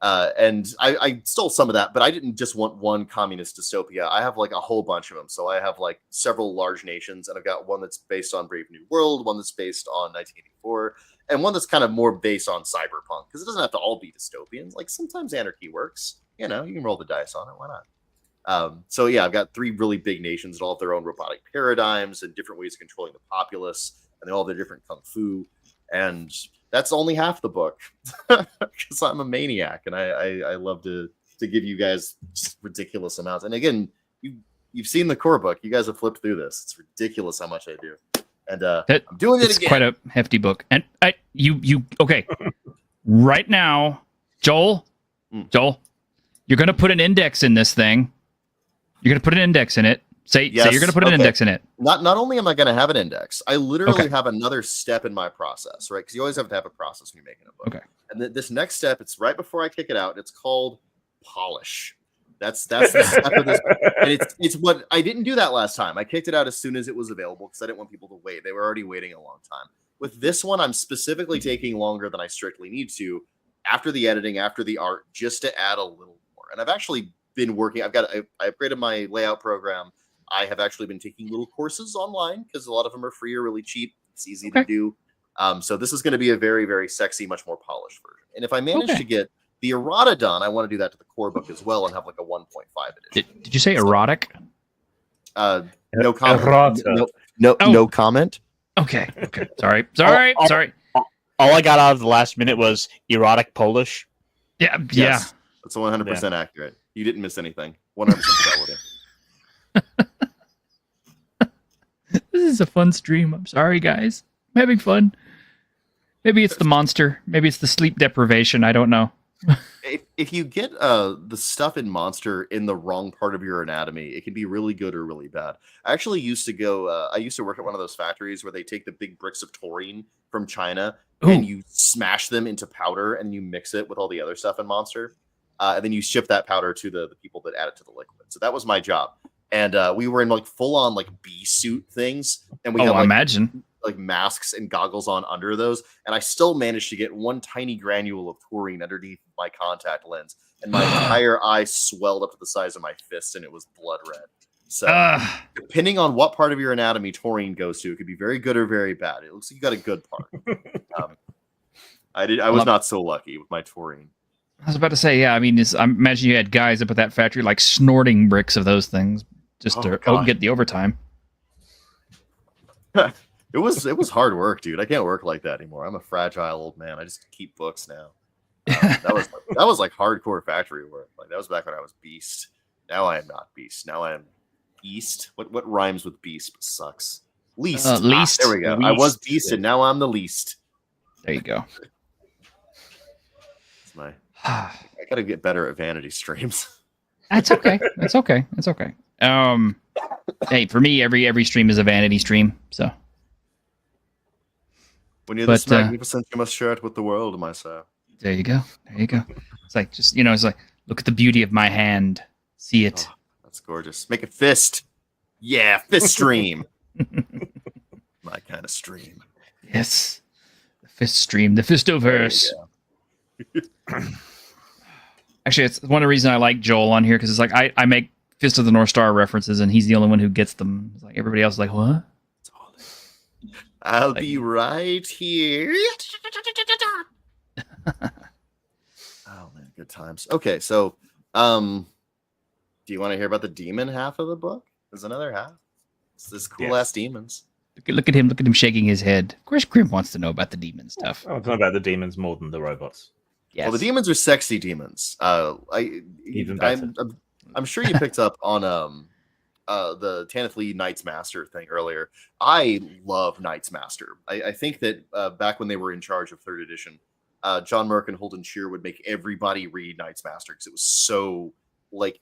Speaker 4: And I stole some of that, but I didn't just want one communist dystopia. I have like a whole bunch of them. So I have like several large nations, and I've got one that's based on Brave New World, one that's based on 1984, and one that's kind of more based on cyberpunk, because it doesn't have to all be dystopians. Like, sometimes anarchy works. You can roll the dice on it. Why not? So yeah, I've got 3 really big nations that all have their own robotic paradigms and different ways of controlling the populace, and they all have their different kung fu. And that's only half the book because I'm a maniac and I love to give you guys ridiculous amounts. And again, you've seen the core book. You guys have flipped through this. It's ridiculous how much I do. And I'm doing it
Speaker 1: it's
Speaker 4: again.
Speaker 1: quite a hefty book. And you okay. Right now, Joel, you're going to put an index in this thing. You're going to put an index in it. Say you're going to put an index in it.
Speaker 4: Not only am I going to have an index, I literally have another step in my process, right? Because you always have to have a process when you're making a book.
Speaker 1: Okay.
Speaker 4: And this next step, it's right before I kick it out. It's called polish. That's the step of this. And it's what I didn't do that last time. I kicked it out as soon as it was available because I didn't want people to wait. They were already waiting a long time. With this one, I'm specifically taking longer than I strictly need to after the editing, after the art, just to add a little more. And I've actually been working. I upgraded my layout program. I have actually been taking little courses online because a lot of them are free or really cheap. It's easy to do. So this is going to be a very, very sexy, much more polished version. And if I manage to get the errata done, I want to do that to the core book as well and have like a 1.5 edition.
Speaker 1: Did you say erotic?
Speaker 4: No comment. No comment.
Speaker 1: Okay. Sorry.
Speaker 2: All I got out of the last minute was erotic Polish.
Speaker 1: Yeah.
Speaker 4: Yes, that's 100% accurate. You didn't miss anything. 100% fidelity.
Speaker 1: This is a fun stream. I'm sorry, guys. I'm having fun. Maybe it's the monster. Maybe it's the sleep deprivation. I don't know.
Speaker 4: If you get the stuff in Monster in the wrong part of your anatomy, it can be really good or really bad. I actually used to go. I used to work at one of those factories where they take the big bricks of taurine from China and you smash them into powder and you mix it with all the other stuff in Monster, and then you ship that powder to the people that add it to the liquid. So that was my job. And we were in like full on like bee suit things, and we had like,
Speaker 1: imagine
Speaker 4: like masks and goggles on under those, and I still managed to get one tiny granule of taurine underneath my contact lens, and my entire eye swelled up to the size of my fist, and it was blood red. So depending on what part of your anatomy taurine goes to, it could be very good or very bad. It looks like you got a good part. I was not so lucky with my taurine.
Speaker 1: I was about to say, yeah. I mean, I imagine you had guys up at that factory like snorting bricks of those things just to get the overtime.
Speaker 4: It was hard work, dude. I can't work like that anymore. I'm a fragile old man. I just keep books now. That was like hardcore factory work. Like that was back when I was Beast. Now I am not Beast. Now I am East. What rhymes with Beast but sucks? Least.
Speaker 1: Least.
Speaker 4: There we go. I was Beast and now I'm the least.
Speaker 1: There you go.
Speaker 4: I gotta get better at vanity streams.
Speaker 1: That's okay. That's okay. Hey, for me, every stream is a vanity stream. So
Speaker 4: when you're this magnificent, you must share it with the world, my sir.
Speaker 1: There you go. It's like it's like look at the beauty of my hand. See it.
Speaker 4: Oh, that's gorgeous. Make a fist. Yeah, fist stream. My kind of stream.
Speaker 1: Yes, the fist stream, the Fistoverse. Actually, it's one of the reasons I like Joel on here because it's like I make Fist of the North Star references and he's the only one who gets them. It's like everybody else is like, what?
Speaker 4: I'll be right here. Oh man, good times. Okay, so do you want to hear about the demon half of the book? There's another half. It's this cool ass demons.
Speaker 1: Look at him shaking his head. Of course, Grim wants to know about the demon stuff.
Speaker 3: I want to know about the demons more than the robots.
Speaker 1: Yes.
Speaker 4: Well, the demons are sexy demons.
Speaker 3: Even better.
Speaker 4: I'm sure you picked up on the Tanith Lee Knights Master thing earlier. I love Knights Master. I think that back when they were in charge of 3rd edition, John Merck and Holden Shear would make everybody read Knights Master because it was so like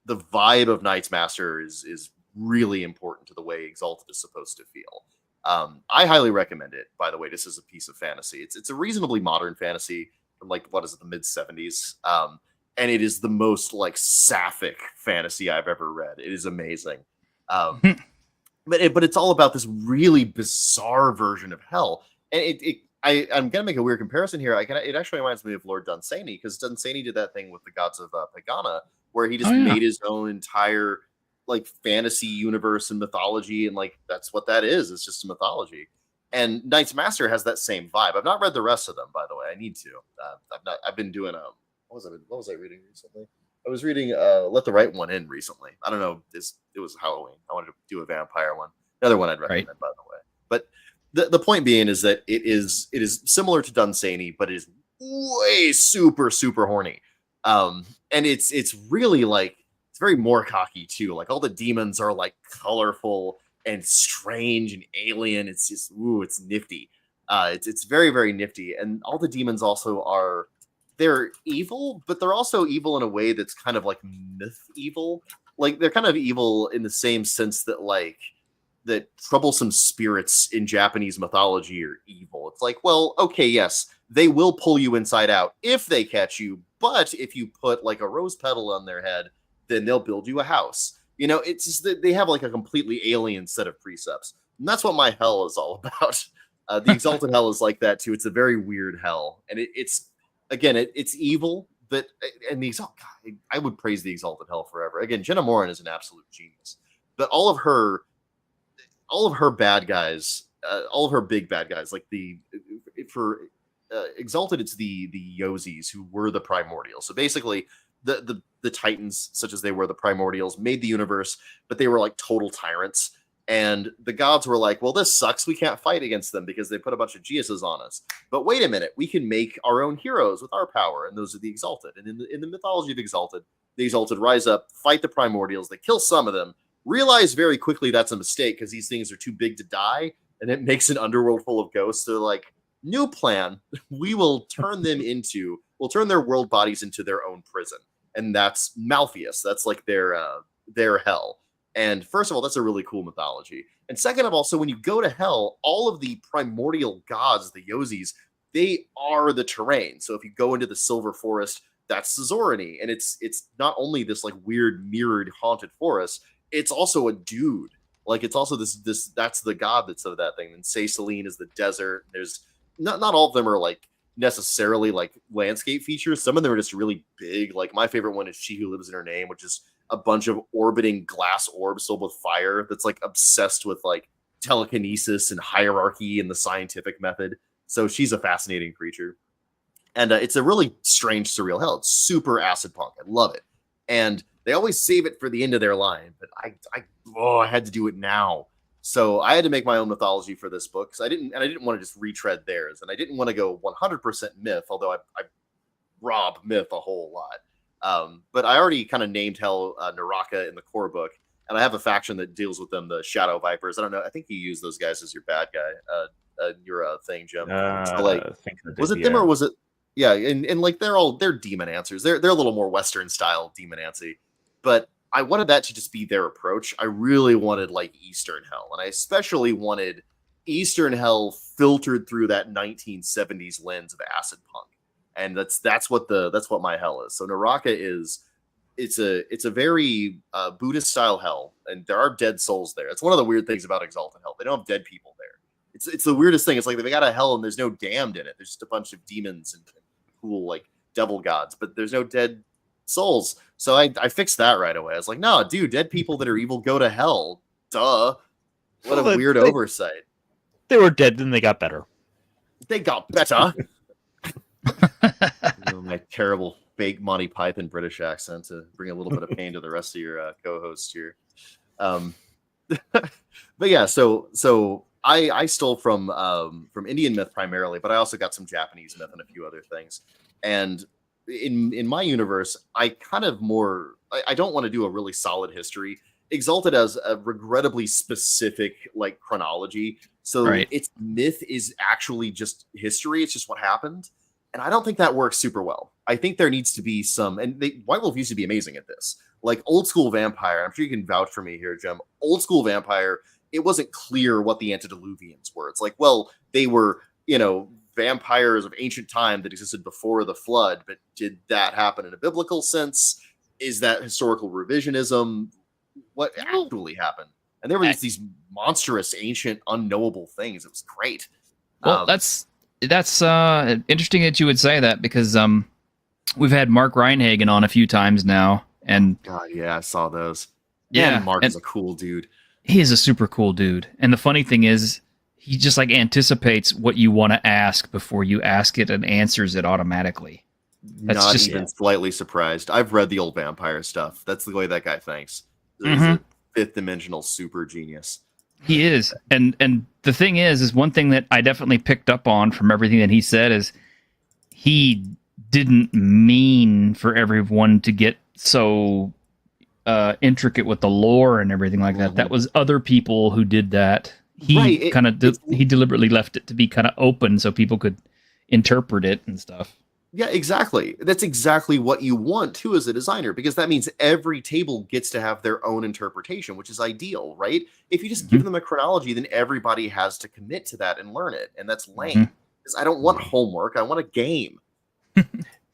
Speaker 4: the vibe of Knights Master is really important to the way Exalted is supposed to feel. I highly recommend it. By the way, this is a piece of fantasy. It's a reasonably modern fantasy from like what is it, the mid 70s. And it is the most like sapphic fantasy I've ever read. It is amazing. But it's all about this really bizarre version of hell. And I'm gonna make a weird comparison here. It actually reminds me of Lord Dunsany because Dunsany did that thing with the gods of Pagana, where he just made his own entire like fantasy universe and mythology, and like that's what that is. It's just a mythology. And Knights Master has that same vibe. I've not read the rest of them, by the way. I need to. I've been doing what was I reading recently? I was reading Let the Right One In recently. I don't know. It was Halloween. I wanted to do a vampire one. Another one I'd recommend, by the way. But the point being is that it is similar to Dunsany, but it is way super horny. And it's really like it's very Moorcocky too. Like all the demons are like colorful and strange and alien. It's just it's nifty. It's very nifty, and all the demons also are they're evil, but they're also evil in a way that's kind of like myth evil. Like they're kind of evil in the same sense that like that troublesome spirits in Japanese mythology are evil. It's like, well, okay, yes, they will pull you inside out if they catch you, but if you put like a rose petal on their head, then they'll build you a house. You know, it's just that they have like a completely alien set of precepts. And that's what my hell is all about. The Exalted Hell is like that too. It's a very weird hell. And it's evil, but and the God, I would praise the Exalted Hell forever. Again, Jenna Moran is an absolute genius. But all of her bad guys, all of her big bad guys, like for Exalted, it's the Yozis who were the primordials. So basically, the Titans, such as they were the primordials, made the universe, but they were like total tyrants. And the gods were like, well, this sucks. We can't fight against them because they put a bunch of Geases on us. But wait a minute, we can make our own heroes with our power, and those are the Exalted. And in the mythology of Exalted, the Exalted rise up, fight the primordials. They kill some of them, realize very quickly that's a mistake because these things are too big to die, and it makes an underworld full of ghosts. They're like, new plan. We'll turn their world bodies into their own prison. And that's Malpheus. That's like their hell. And first of all, that's a really cool mythology. And second of all, so when you go to hell, all of the primordial gods, the Yozis, they are the terrain. So if you go into the Silver Forest, that's Suzorany. And it's not only this like weird mirrored haunted forest, it's also a dude. Like it's also this that's the god that's of that thing. And Ceyceline is the desert. There's not all of them are like necessarily like landscape features. Some of them are just really big. Like my favorite one is She Who Lives in Her Name, which is a bunch of orbiting glass orbs filled with fire that's like obsessed with like telekinesis and hierarchy and the scientific method. So she's a fascinating creature. And it's a really strange, surreal hell. It's super acid punk. I love it. And they always save it for the end of their line, but I had to do it now. So I had to make my own mythology for this book because I didn't want to just retread theirs, and I didn't want to go 100% myth, although I rob myth a whole lot. But I already kind of named hell Naraka in the core book, and I have a faction that deals with them, the Shadow Vipers. I don't know. I think you use those guys as your bad guy. Your thing, Jim. So like, was it them or was it? Yeah, and like they're demon answers. They're a little more Western style demon ansy, but I wanted that to just be their approach. I really wanted like Eastern Hell, and I especially wanted Eastern Hell filtered through that 1970s lens of acid punk, and that's what my hell is. So Naraka it's a very Buddhist style hell, and there are dead souls there. It's one of the weird things about Exalted Hell. They don't have dead people there. It's the weirdest thing. It's like they got a hell and there's no damned in it. There's just a bunch of demons and cool like devil gods, but there's no dead souls. So I fixed that right away. I was like, no, dude, dead people that are evil go to hell. Duh. What a weird oversight.
Speaker 2: They were dead, then they got better.
Speaker 4: They got better. My terrible fake Monty Python British accent to bring a little bit of pain to the rest of your co-hosts here. But yeah, so I stole from Indian myth primarily, but I also got some Japanese myth and a few other things. And in my universe, I kind of I don't want to do a really solid history. Exalted as a regrettably specific like chronology. So its myth is actually just history. It's just what happened. And I don't think that works super well. I think there needs to be some, and White Wolf used to be amazing at this. Like old school vampire, I'm sure you can vouch for me here, Jim. Old school vampire, it wasn't clear what the antediluvians were. It's like, well, they were, vampires of ancient time that existed before the flood, but did that happen in a biblical sense? Is that historical revisionism? What actually happened? And there were just these monstrous, ancient, unknowable things. It was great.
Speaker 1: Well, that's interesting that you would say that because we've had Mark Reinhagen on a few times now, and
Speaker 4: God, yeah, I saw those.
Speaker 1: Yeah,
Speaker 4: Mark is a cool dude.
Speaker 1: He is a super cool dude, and the funny thing is, he just like anticipates what you want to ask before you ask it and answers it automatically. That's
Speaker 4: Not
Speaker 1: just
Speaker 4: even slightly surprised. I've read the old vampire stuff. That's the way that guy thinks. He's
Speaker 1: Mhm.
Speaker 4: a fifth dimensional super genius.
Speaker 1: He is. And the thing is one thing that I definitely picked up on from everything that he said is he didn't mean for everyone to get so intricate with the lore and everything like that. That was other people who did that. He he deliberately left it to be kind of open so people could interpret it and stuff.
Speaker 4: Yeah, exactly. That's exactly what you want too as a designer, because that means every table gets to have their own interpretation, which is ideal, right? If you just give them a chronology, then everybody has to commit to that and learn it, and that's lame. Because I don't want homework; I want a game.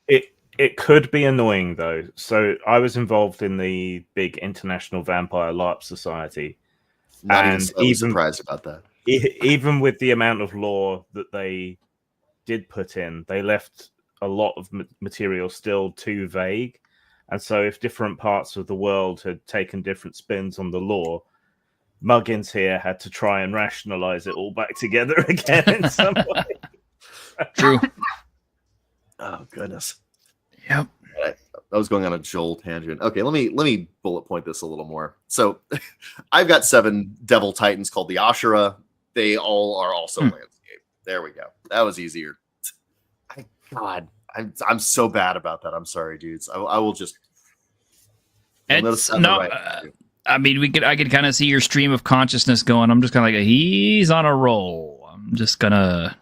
Speaker 3: It could be annoying though. So I was involved in the big International Vampire LARP Society.
Speaker 4: Not even
Speaker 3: And
Speaker 4: slightly surprised about that.
Speaker 3: Even with the amount of lore that they did put in, they left a lot of material still too vague. And so if different parts of the world had taken different spins on the lore, Muggins here had to try and rationalize it all back together again in some way.
Speaker 1: True.
Speaker 4: Oh goodness.
Speaker 1: Yep.
Speaker 4: I was going on a Joel tangent. Okay, let me bullet point this a little more. So I've got 7 Devil Titans called the Ashura. They all are also landscape. There we go. That was easier. God, I'm so bad about that. I'm sorry, dudes. I will just.
Speaker 1: It's no. I mean, I could kind of see your stream of consciousness going. I'm just kind of like, he's on a roll. I'm just gonna.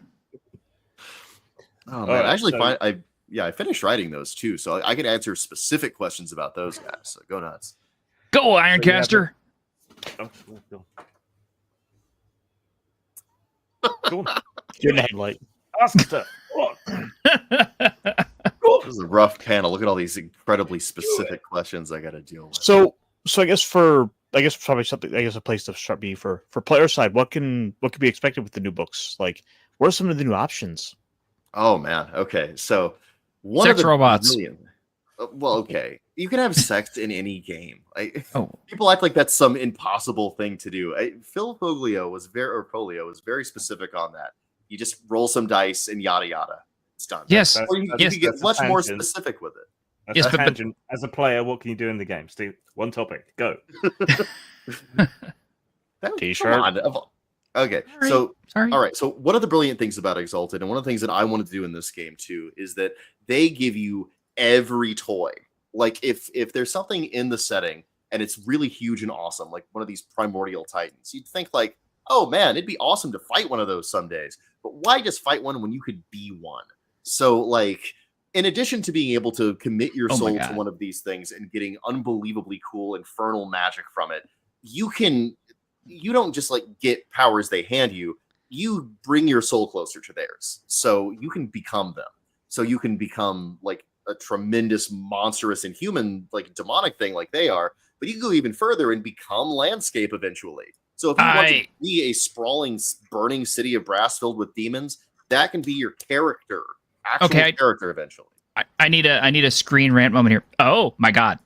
Speaker 4: Oh man, I finished writing those too, so I can answer specific questions about those guys. So go nuts.
Speaker 1: Go, Ironcaster.
Speaker 3: Go on. Get in the headlight. Ask stuff.
Speaker 4: This is a rough panel. Look at all these incredibly specific questions I got to deal with.
Speaker 2: So I guess probably something. I guess a place to start be for player side. What can be expected with the new books? Like, what are some of the new options?
Speaker 4: Oh man. Okay. So
Speaker 1: sex robots.
Speaker 4: Well, okay. You can have sex in any game. People act like that's some impossible thing to do. Phil Polio was very specific on that. You just roll some dice and yada yada. It's done.
Speaker 1: Yes.
Speaker 4: Or you can get much more specific with it.
Speaker 3: That's a tangent. As a player, what can you do in the game, Steve? One topic. Go.
Speaker 2: T-shirt.
Speaker 4: Okay, all right. So one of the brilliant things about Exalted, and one of the things that I wanted to do in this game too, is that they give you every toy. Like if there's something in the setting and it's really huge and awesome, like one of these primordial titans, you'd think like, oh man, it'd be awesome to fight one of those some days. But why just fight one when you could be one? So like, in addition to being able to commit your soul to one of these things and getting unbelievably cool infernal magic from it, you don't just like get powers they hand you. You bring your soul closer to theirs. So you can become them. So you can become like a tremendous, monstrous, inhuman, like demonic thing like they are. But you can go even further and become landscape eventually. So if you want to be a sprawling, burning city of brass filled with demons, that can be your character. Character eventually.
Speaker 1: I need a screen rant moment here. Oh my god.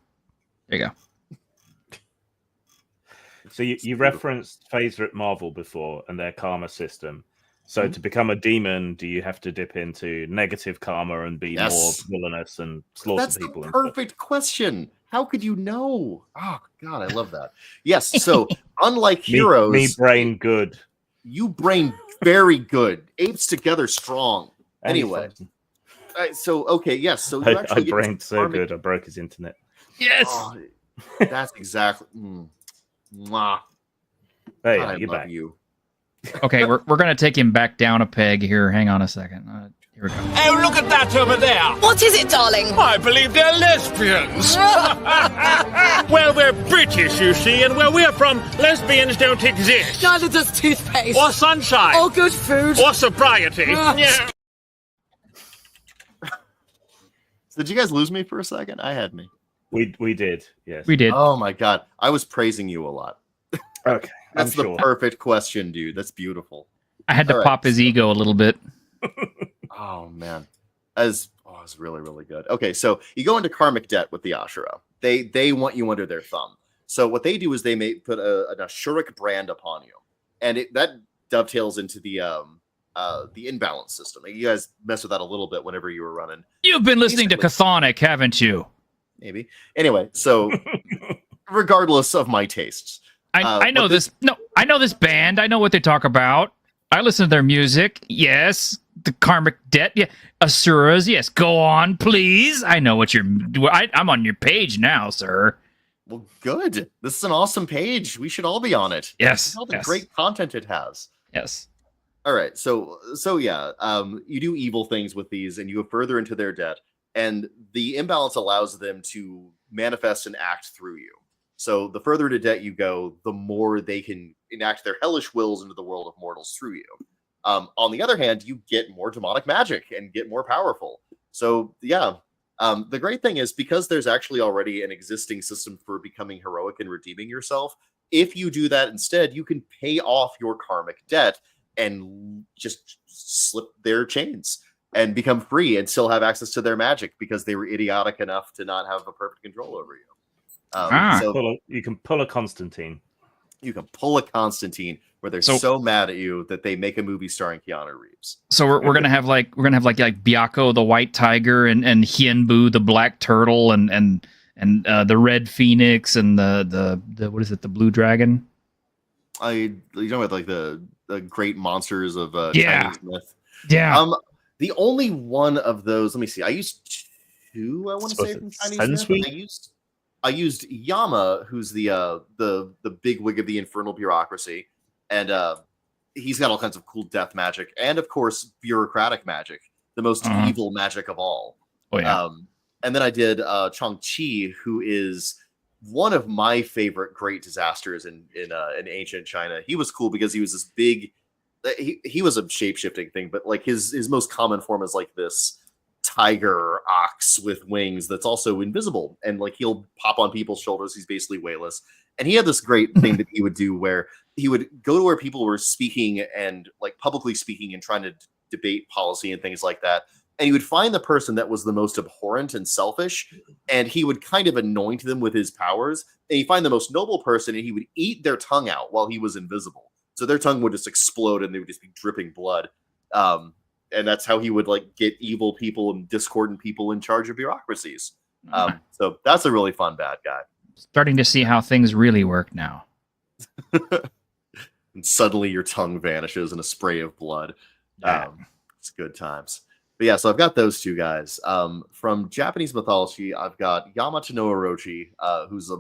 Speaker 1: There you go.
Speaker 3: So you referenced Favorite Marvel before and their karma system. So to become a demon, do you have to dip into negative karma and be more villainous and slaughter people?
Speaker 4: That's the perfect question. How could you know? Oh God, I love that. Yes. So unlike heroes,
Speaker 3: me brain good.
Speaker 4: You brain very good. Apes together strong. Anyway. So okay, yes. So you actually
Speaker 3: I brained so good, I broke his internet.
Speaker 1: Yes.
Speaker 4: Oh, that's exactly. Mwah.
Speaker 3: Hey,
Speaker 4: God,
Speaker 3: you're back.
Speaker 4: You.
Speaker 1: Okay, we're gonna take him back down a peg here. Hang on a second. Here we go.
Speaker 7: Oh, look at that over there!
Speaker 8: What is it, darling?
Speaker 7: I believe they're lesbians! Well, we're British, you see, and where we're from, lesbians don't exist.
Speaker 8: Neither does toothpaste.
Speaker 7: Or sunshine.
Speaker 8: Or good food.
Speaker 7: Or sobriety. Yeah.
Speaker 4: Did you guys lose me for a second? I had me.
Speaker 3: We did, yes.
Speaker 1: We did.
Speaker 4: Oh my God. I was praising you a lot.
Speaker 3: Okay.
Speaker 4: That's the perfect question, dude. That's beautiful.
Speaker 1: I had to pop his ego a little bit.
Speaker 4: Oh man. It's really, really good. Okay, so you go into karmic debt with the Ashura. They want you under their thumb. So what they do is they may put an Ashuric brand upon you. And that dovetails into the the imbalance system. You guys messed with that a little bit whenever you were running.
Speaker 1: You've been listening to Chthonic, haven't you?
Speaker 4: Maybe. Anyway, so regardless of my tastes,
Speaker 1: I know this. No, I know this band. I know what they talk about. I listen to their music. Yes, the karmic debt. Yeah, Asuras. Yes, go on, please. I know what you're. I'm on your page now, sir.
Speaker 4: Well, good. This is an awesome page. We should all be on it.
Speaker 1: Yes.
Speaker 4: All the great content it has.
Speaker 1: Yes.
Speaker 4: All right. So yeah. You do evil things with these, and you go further into their debt, and the imbalance allows them to manifest and act through you. So the further into debt you go, the more they can enact their hellish wills into the world of mortals through you. On the other hand, you get more demonic magic and get more powerful. So yeah. The great thing is, because there's actually already an existing system for becoming heroic and redeeming yourself, if you do that instead, you can pay off your karmic debt and just slip their chains and become free and still have access to their magic because they were idiotic enough to not have a perfect control over you. So
Speaker 3: you can pull a Constantine.
Speaker 4: You can pull a Constantine where they're so mad at you that they make a movie starring Keanu Reeves.
Speaker 1: So we're gonna have like Byakko the white tiger and Hienbu the black turtle and the red phoenix and the what is it, the blue dragon?
Speaker 4: You know, about like the great monsters of
Speaker 1: yeah.
Speaker 4: Chinese myth.
Speaker 1: Yeah.
Speaker 4: The only one of those. Let me see. I used two. I want to say from Chinese myth. I used Yama, who's the big wig of the infernal bureaucracy, and he's got all kinds of cool death magic, and of course bureaucratic magic, the most evil magic of all.
Speaker 1: Oh yeah.
Speaker 4: And then I did Chang-Chi, who is one of my favorite great disasters in ancient China. He was cool because he was this big. He was a shape-shifting thing, but like his most common form is like this tiger ox with wings that's also invisible, and like he'll pop on people's shoulders. He's basically weightless, and he had this great thing that he would do where he would go to where people were speaking and like publicly speaking and trying to debate policy and things like that, and he would find the person that was the most abhorrent and selfish, and he would kind of anoint them with his powers, and he'd find the most noble person and he would eat their tongue out while he was invisible, so their tongue would just explode and they would just be dripping blood. And that's how he would like get evil people and discordant people in charge of bureaucracies. So that's a really fun bad guy.
Speaker 1: Starting to see how things really work now.
Speaker 4: And suddenly your tongue vanishes in a spray of blood. It's good times. But yeah, so I've got those two guys. From Japanese mythology, I've got Yamato no Orochi, who's a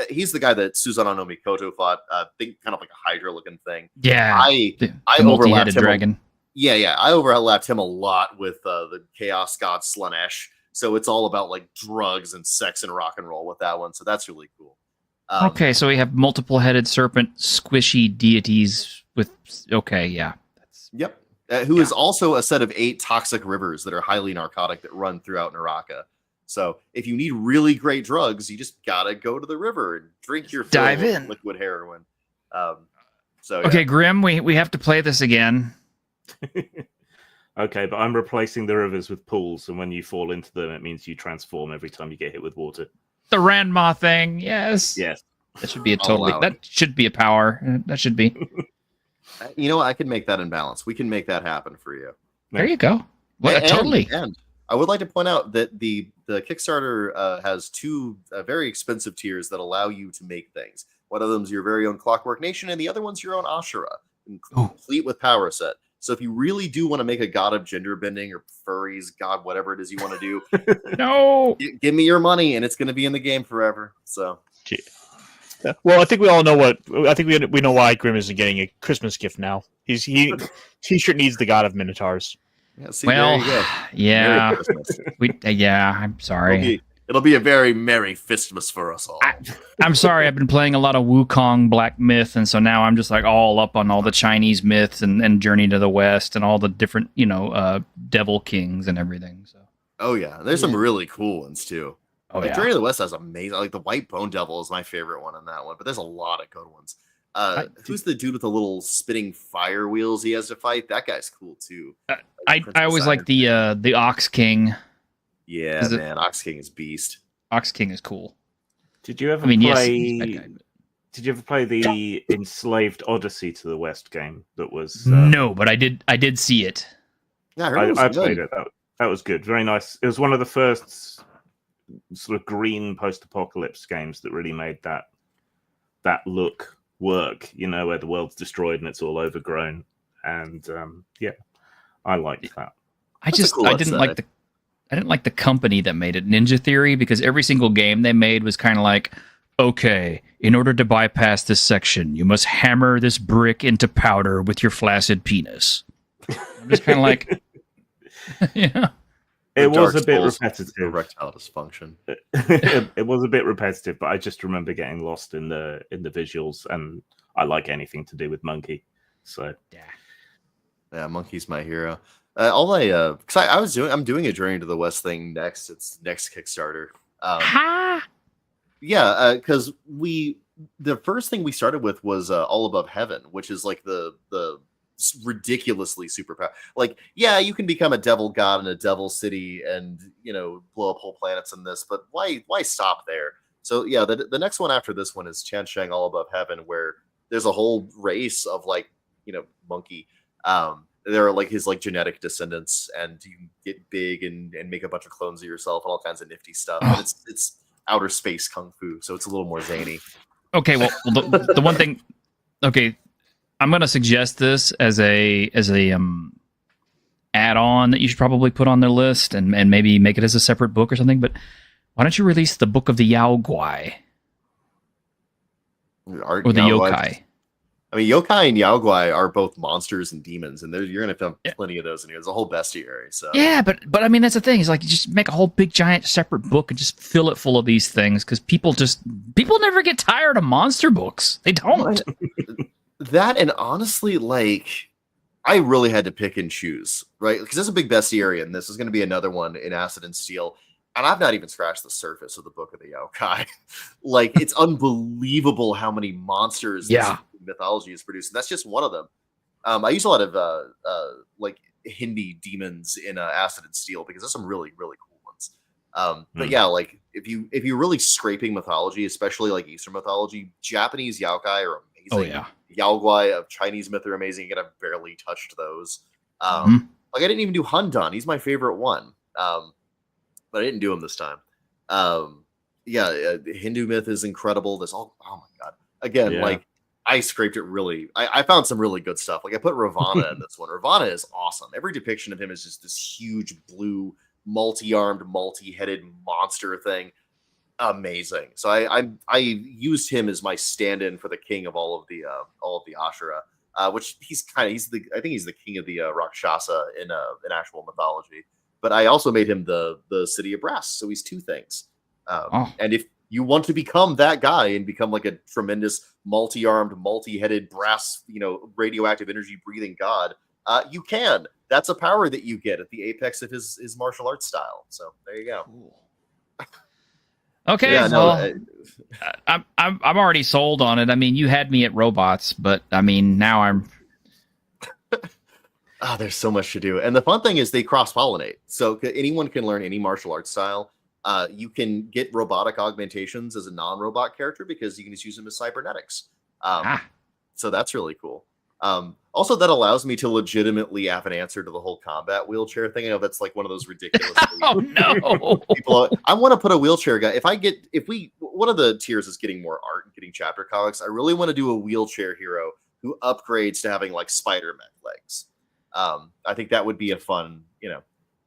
Speaker 4: he's the guy that Susanoo no Mikoto fought. Think kind of like a Hydra looking thing.
Speaker 1: Yeah.
Speaker 4: I overlapped him.
Speaker 1: Dragon.
Speaker 4: Yeah, I overlapped him a lot with the Chaos God Slanesh. So it's all about like drugs and sex and rock and roll with that one. So that's really cool.
Speaker 1: Okay, so we have multiple-headed serpent squishy deities with... Okay, yeah.
Speaker 4: Yep. Who is also a set of 8 toxic rivers that are highly narcotic that run throughout Naraka. So if you need really great drugs, you just gotta go to the river and drink your fill of liquid heroin.
Speaker 1: Okay, Grim, we have to play this again.
Speaker 3: Okay, but I'm replacing the rivers with pools, and when you fall into them, it means you transform every time you get hit with water.
Speaker 1: The Ranma thing, yes.
Speaker 3: Yes.
Speaker 1: That should be that should be a power. That should be.
Speaker 4: You know what? I can make that in balance. We can make that happen for you.
Speaker 1: There you go. Well, totally.
Speaker 4: And I would like to point out that the Kickstarter has 2 very expensive tiers that allow you to make things. One of them is your very own Clockwork Nation, and the other one's your own Ashura, complete with power set. So if you really do want to make a god of gender bending or furries, god, whatever it is you want to do,
Speaker 1: no,
Speaker 4: give me your money and it's going to be in the game forever. So,
Speaker 2: well, I think we all know we know why Grim isn't getting a Christmas gift now. T-shirt needs the god of Minotaurs.
Speaker 4: Yeah, see, there you go.
Speaker 1: Yeah, I'm sorry.
Speaker 4: It'll be a very merry Fistmas for us all.
Speaker 1: I'm sorry, I've been playing a lot of Wukong Black Myth, and so now I'm just like all up on all the Chinese myths and Journey to the West and all the different, devil kings and everything. So.
Speaker 4: Oh yeah, there's some really cool ones too.
Speaker 1: Oh yeah,
Speaker 4: Journey to the West has amazing. Like the White Bone Devil is my favorite one in that one, but there's a lot of good ones. Who's the dude with the little spinning fire wheels he has to fight? That guy's cool too.
Speaker 1: I always like the Ox King.
Speaker 4: Yeah, man, Ox King is beast.
Speaker 1: Ox King is cool.
Speaker 3: Did you ever play?
Speaker 1: Yes,
Speaker 3: Did you ever play the Enslaved Odyssey to the West game? That was
Speaker 1: No, but I did see it.
Speaker 4: Yeah, I heard it was
Speaker 3: I
Speaker 4: good.
Speaker 3: played it. That was good. Very nice. It was one of the first sort of green post-apocalypse games that really made that look work. You know, where the world's destroyed and it's all overgrown. And yeah, I liked that.
Speaker 1: I didn't like the company that made it, Ninja Theory, because every single game they made was kind of like, okay, in order to bypass this section, you must hammer this brick into powder with your flaccid penis. I'm just kind of like, yeah.
Speaker 3: It was a bit repetitive.
Speaker 4: Erectile dysfunction.
Speaker 3: It was a bit repetitive, but I just remember getting lost in the visuals, and I like anything to do with Monkey. So
Speaker 4: yeah, Monkey's my hero. All my because I'm doing a Journey to the West thing next. It's next Kickstarter. Yeah, because the first thing we started with was All Above Heaven, which is like the ridiculously superpower. Like, yeah, you can become a devil god in a devil city and, you know, blow up whole planets in this, but why stop there? So yeah, the next one after this one is Chan Shang All Above Heaven, where there's a whole race of, like, you know, monkey. They're like his like genetic descendants, and you can get big and make a bunch of clones of yourself and all kinds of nifty stuff. And it's outer space kung fu, so it's a little more zany.
Speaker 1: Okay, well the one thing, okay, I'm gonna suggest this as a add-on that you should probably put on their list and maybe make it as a separate book or something. But why don't you release the Book of the Yao Guai or the yokai?
Speaker 4: I mean, yokai and Yao Guai are both monsters and demons, and you're gonna find plenty of those in here. There's a whole bestiary. So
Speaker 1: yeah, but I mean that's the thing. Is like you just make a whole big giant separate book and just fill it full of these things, because people never get tired of monster books. They don't.
Speaker 4: That, and honestly, like, I really had to pick and choose, right? Because there's a big bestiary, and this is going to be another one in Acid and Steel. And I've not even scratched the surface of the Book of the Yokai. Like, it's unbelievable how many monsters this mythology is produced. And that's just one of them. I use a lot of like Hindi demons in Acid and Steel, because there's some really, really cool ones. But yeah, like if you're really scraping mythology, especially like Eastern mythology, Japanese Yokai are amazing.
Speaker 1: Oh yeah.
Speaker 4: Yao Guai of Chinese myth are amazing. Again, I've barely touched those. Like I didn't even do Hundan. He's my favorite one. But I didn't do him this time. Hindu myth is incredible. There's oh my god. Again, like I scraped it really. I found some really good stuff. Like I put Ravana in this one. Ravana is awesome. Every depiction of him is just this huge blue, multi-armed, multi-headed monster thing. Amazing. So I used him as my stand-in for the king of all of the Ashura, which I think he's the king of the Rakshasa in actual mythology. But I also made him the city of brass, so he's two things. And if you want to become that guy and become like a tremendous multi-armed, multi-headed brass, you know, radioactive energy breathing god, you can. That's a power that you get at the apex of his martial arts style. So there you go. Cool.
Speaker 1: Okay, well, I'm already sold on it. I mean, you had me at robots, but I mean, now I'm.
Speaker 4: There's so much to do, and the fun thing is they cross-pollinate. So anyone can learn any martial arts style. You can get robotic augmentations as a non-robot character because you can just use them as cybernetics. So that's really cool. Also, that allows me to legitimately have an answer to the whole combat wheelchair thing. I know that's like one of those ridiculous.
Speaker 1: Oh no!
Speaker 4: I want to put a wheelchair guy. One of the tiers is getting more art and getting chapter comics. I really want to do a wheelchair hero who upgrades to having like spider mech legs. I think that would be a fun,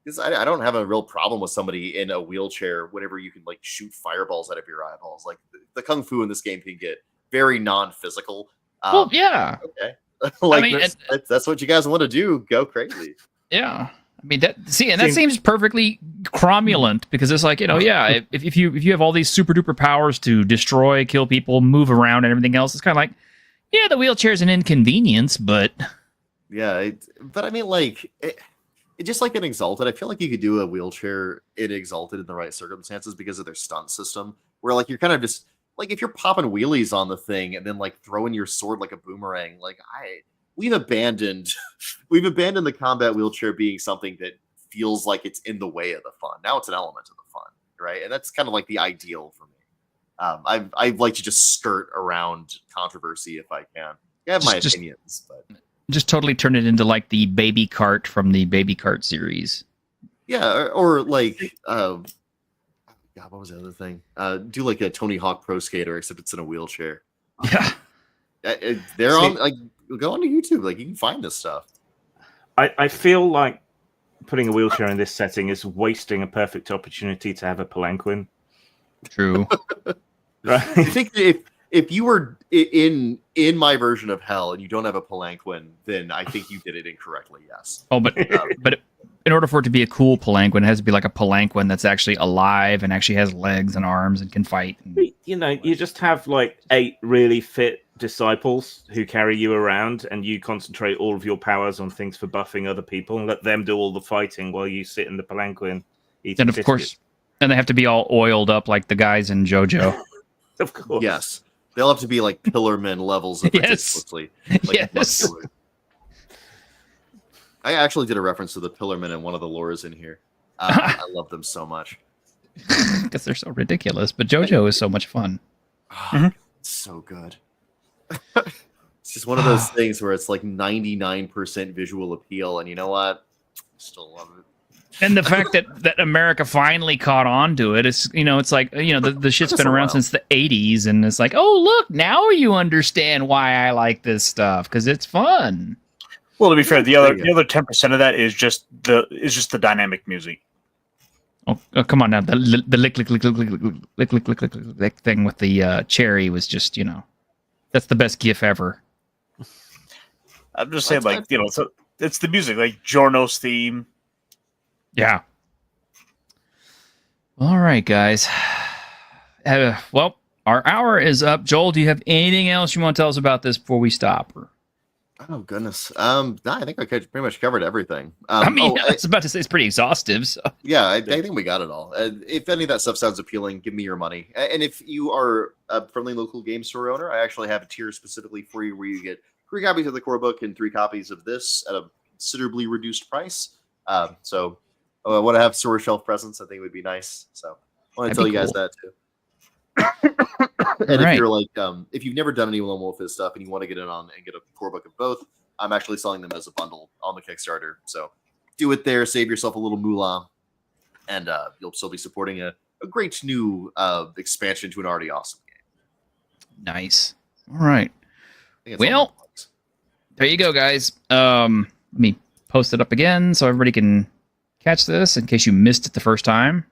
Speaker 4: because I don't have a real problem with somebody in a wheelchair whenever you can like shoot fireballs out of your eyeballs. Like the kung fu in this game can get very non-physical.
Speaker 1: Well, yeah.
Speaker 4: Okay. That's what you guys want to do. Go crazy.
Speaker 1: Yeah. I mean that seems perfectly cromulent, because it's like, if you have all these super duper powers to destroy, kill people, move around and everything else, it's kind of like, yeah, the wheelchair is an inconvenience, but
Speaker 4: yeah, but I mean, like, it just like in Exalted, I feel like you could do a wheelchair in Exalted in the right circumstances because of their stunt system, where like you're kind of just like if you're popping wheelies on the thing and then like throwing your sword like a boomerang, like we've abandoned the combat wheelchair being something that feels like it's in the way of the fun. Now it's an element of the fun, right? And that's kind of like the ideal for me. I like to just skirt around controversy if I can. I have my opinions, but
Speaker 1: just totally turn it into like the baby cart from the baby cart series.
Speaker 4: Yeah, or like God, what was the other thing? Do like a Tony Hawk Pro Skater, except it's in a wheelchair.
Speaker 1: Yeah,
Speaker 4: they're on like go onto YouTube, like you can find this stuff.
Speaker 3: I feel like putting a wheelchair in this setting is wasting a perfect opportunity to have a palanquin.
Speaker 1: True.
Speaker 3: Right?
Speaker 4: I think if you were in my version of hell and you don't have a palanquin, then I think you did it incorrectly. Yes.
Speaker 1: Oh, but in order for it to be a cool palanquin, it has to be like a palanquin that's actually alive and actually has legs and arms and can fight.
Speaker 3: You know, you just have like 8 really fit disciples who carry you around, and you concentrate all of your powers on things for buffing other people, and let them do all the fighting while you sit in the palanquin eating
Speaker 1: And of
Speaker 3: biscuits.
Speaker 1: course, and they have to be all oiled up like the guys in JoJo.
Speaker 3: Of course,
Speaker 4: Yes. They'll have to be like Pillarman levels of
Speaker 1: Yes.
Speaker 4: ridiculously. Like,
Speaker 1: Yes.
Speaker 4: muscular. I actually did a reference to the Pillarmen in one of the lores in here. I love them so much.
Speaker 1: Because they're so ridiculous. But JoJo is so much fun.
Speaker 4: It's so good. It's just one of those things where it's like 99% visual appeal, and you know what? Still love it.
Speaker 1: And the fact that America finally caught on to it, it's it's like the shit's been around since the 80s, and it's like, oh look, now you understand why I like this stuff because it's fun.
Speaker 2: Well, to be fair, the other 10% of that is just the dynamic music.
Speaker 1: Oh, come on now, the lick thing with the cherry was just that's the best GIF ever.
Speaker 2: I'm just saying, like it's the music, like Giorno's theme.
Speaker 1: Yeah. All right, guys. Well, our hour is up. Joel, do you have anything else you want to tell us about this before we stop?
Speaker 4: Oh goodness. No, I think I pretty much covered everything.
Speaker 1: I was about to say it's pretty exhaustive. So.
Speaker 4: Yeah, I think we got it all. If any of that stuff sounds appealing, give me your money. And if you are a friendly local game store owner, I actually have a tier specifically for you where you get 3 copies of the core book and 3 copies of this at a considerably reduced price. So I want to have store shelf presence. I think it would be nice. So I want to tell you guys that too. And if you're like, if you've never done any Lone Wolf Is stuff and you want to get in on and get a core book of both, I'm actually selling them as a bundle on the Kickstarter. So do it there, save yourself a little moolah, and you'll still be supporting a great new expansion to an already awesome game.
Speaker 1: Nice. All right. Well, there you go, guys. Let me post it up again so everybody can catch this in case you missed it the first time.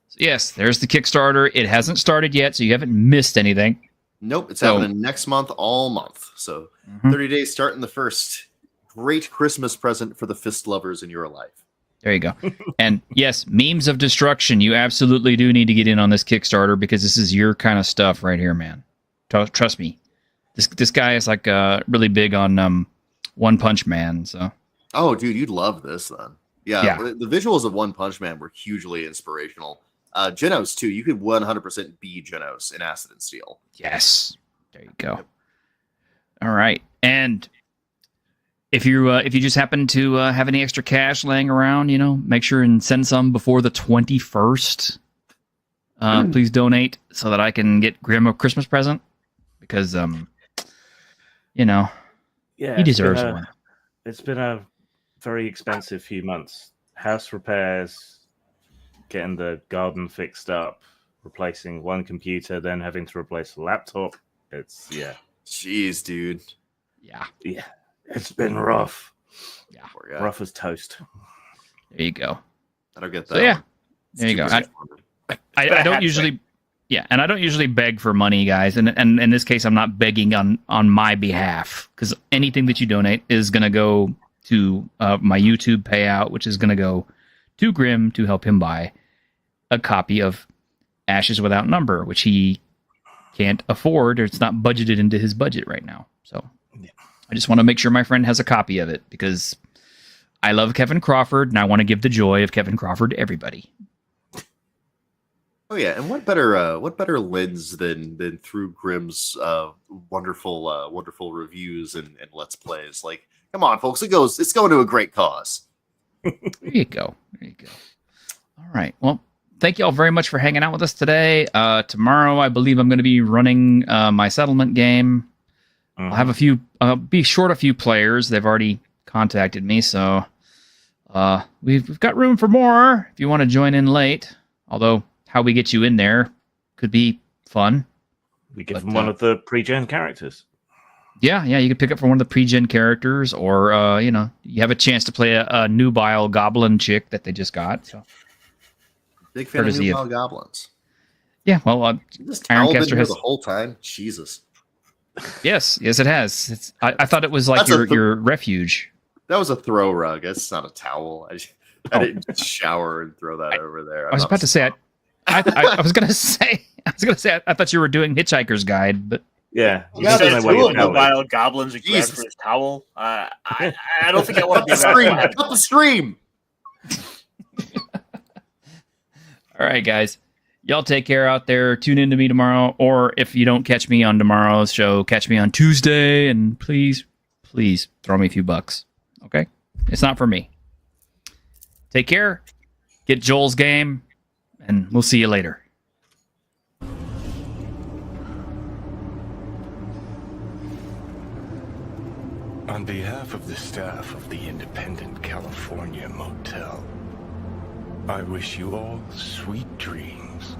Speaker 1: So yes, there's the Kickstarter. It hasn't started yet, so you haven't missed anything.
Speaker 4: Nope, it's happening next month, all month. So 30 days starting the first. Great Christmas present for the fist lovers in your life.
Speaker 1: There you go. And yes, Memes of Destruction. You absolutely do need to get in on this Kickstarter because this is your kind of stuff right here, man. Trust me. This guy is like really big on One Punch Man. So.
Speaker 4: Oh, dude, you'd love this then. Yeah. The visuals of One Punch Man were hugely inspirational. Genos too. You could 100% be Genos in Acid and Steel.
Speaker 1: Yes. There you go. All right. And if you just happen to have any extra cash laying around, make sure and send some before the 21st. Please donate so that I can get Grim a Christmas present because he deserves one.
Speaker 3: It's been a very expensive few months. House repairs, getting the garden fixed up, replacing one computer, then having to replace the laptop.
Speaker 4: Jeez, dude.
Speaker 1: Yeah.
Speaker 3: It's been rough.
Speaker 1: Yeah.
Speaker 3: Rough as toast.
Speaker 1: There you go.
Speaker 4: I don't get that.
Speaker 1: So, yeah. There you go. I don't usually and I don't usually beg for money, guys. And in this case, I'm not begging on my behalf because anything that you donate is going to go to my YouTube payout, which is going to go to Grim to help him buy a copy of Ashes Without Number, which he can't afford or it's not budgeted into his budget right now. So I just want to make sure my friend has a copy of it because I love Kevin Crawford and I want to give the joy of Kevin Crawford to everybody.
Speaker 4: Oh yeah, and what better lens than through Grimm's wonderful reviews and Let's Plays. Like, come on, folks, it's going to a great cause.
Speaker 1: There you go. All right. Well, thank you all very much for hanging out with us today. Tomorrow, I believe I'm going to be running my settlement game. I'll have be short a few players. They've already contacted me, so we've got room for more if you want to join in late. Although, how we get you in there could be fun.
Speaker 3: We give them one of the pre-gen characters.
Speaker 1: Yeah, you could pick up for one of the pre-gen characters, or you have a chance to play a nubile goblin chick that they just got. So,
Speaker 4: big fan of nubile goblins.
Speaker 1: Yeah, well,
Speaker 4: Ironcaster has the whole time. Jesus.
Speaker 1: Yes, it has. I thought it was like your refuge.
Speaker 4: That was a throw rug. It's not a towel. I didn't shower and throw that over there.
Speaker 1: I was about to say. I was gonna say. I thought you were doing Hitchhiker's Guide, but
Speaker 2: yeah,
Speaker 9: mobile goblins and grab for his towel. I don't think I want to be that.
Speaker 4: Cut the stream.
Speaker 1: All right, guys. Y'all take care out there. Tune in to me tomorrow, or if you don't catch me on tomorrow's show, catch me on Tuesday, and please throw me a few bucks. Okay? It's not for me. Take care. Get Joel's game, and we'll see you later.
Speaker 5: On behalf of the staff of the Independent California Motel, I wish you all sweet dreams.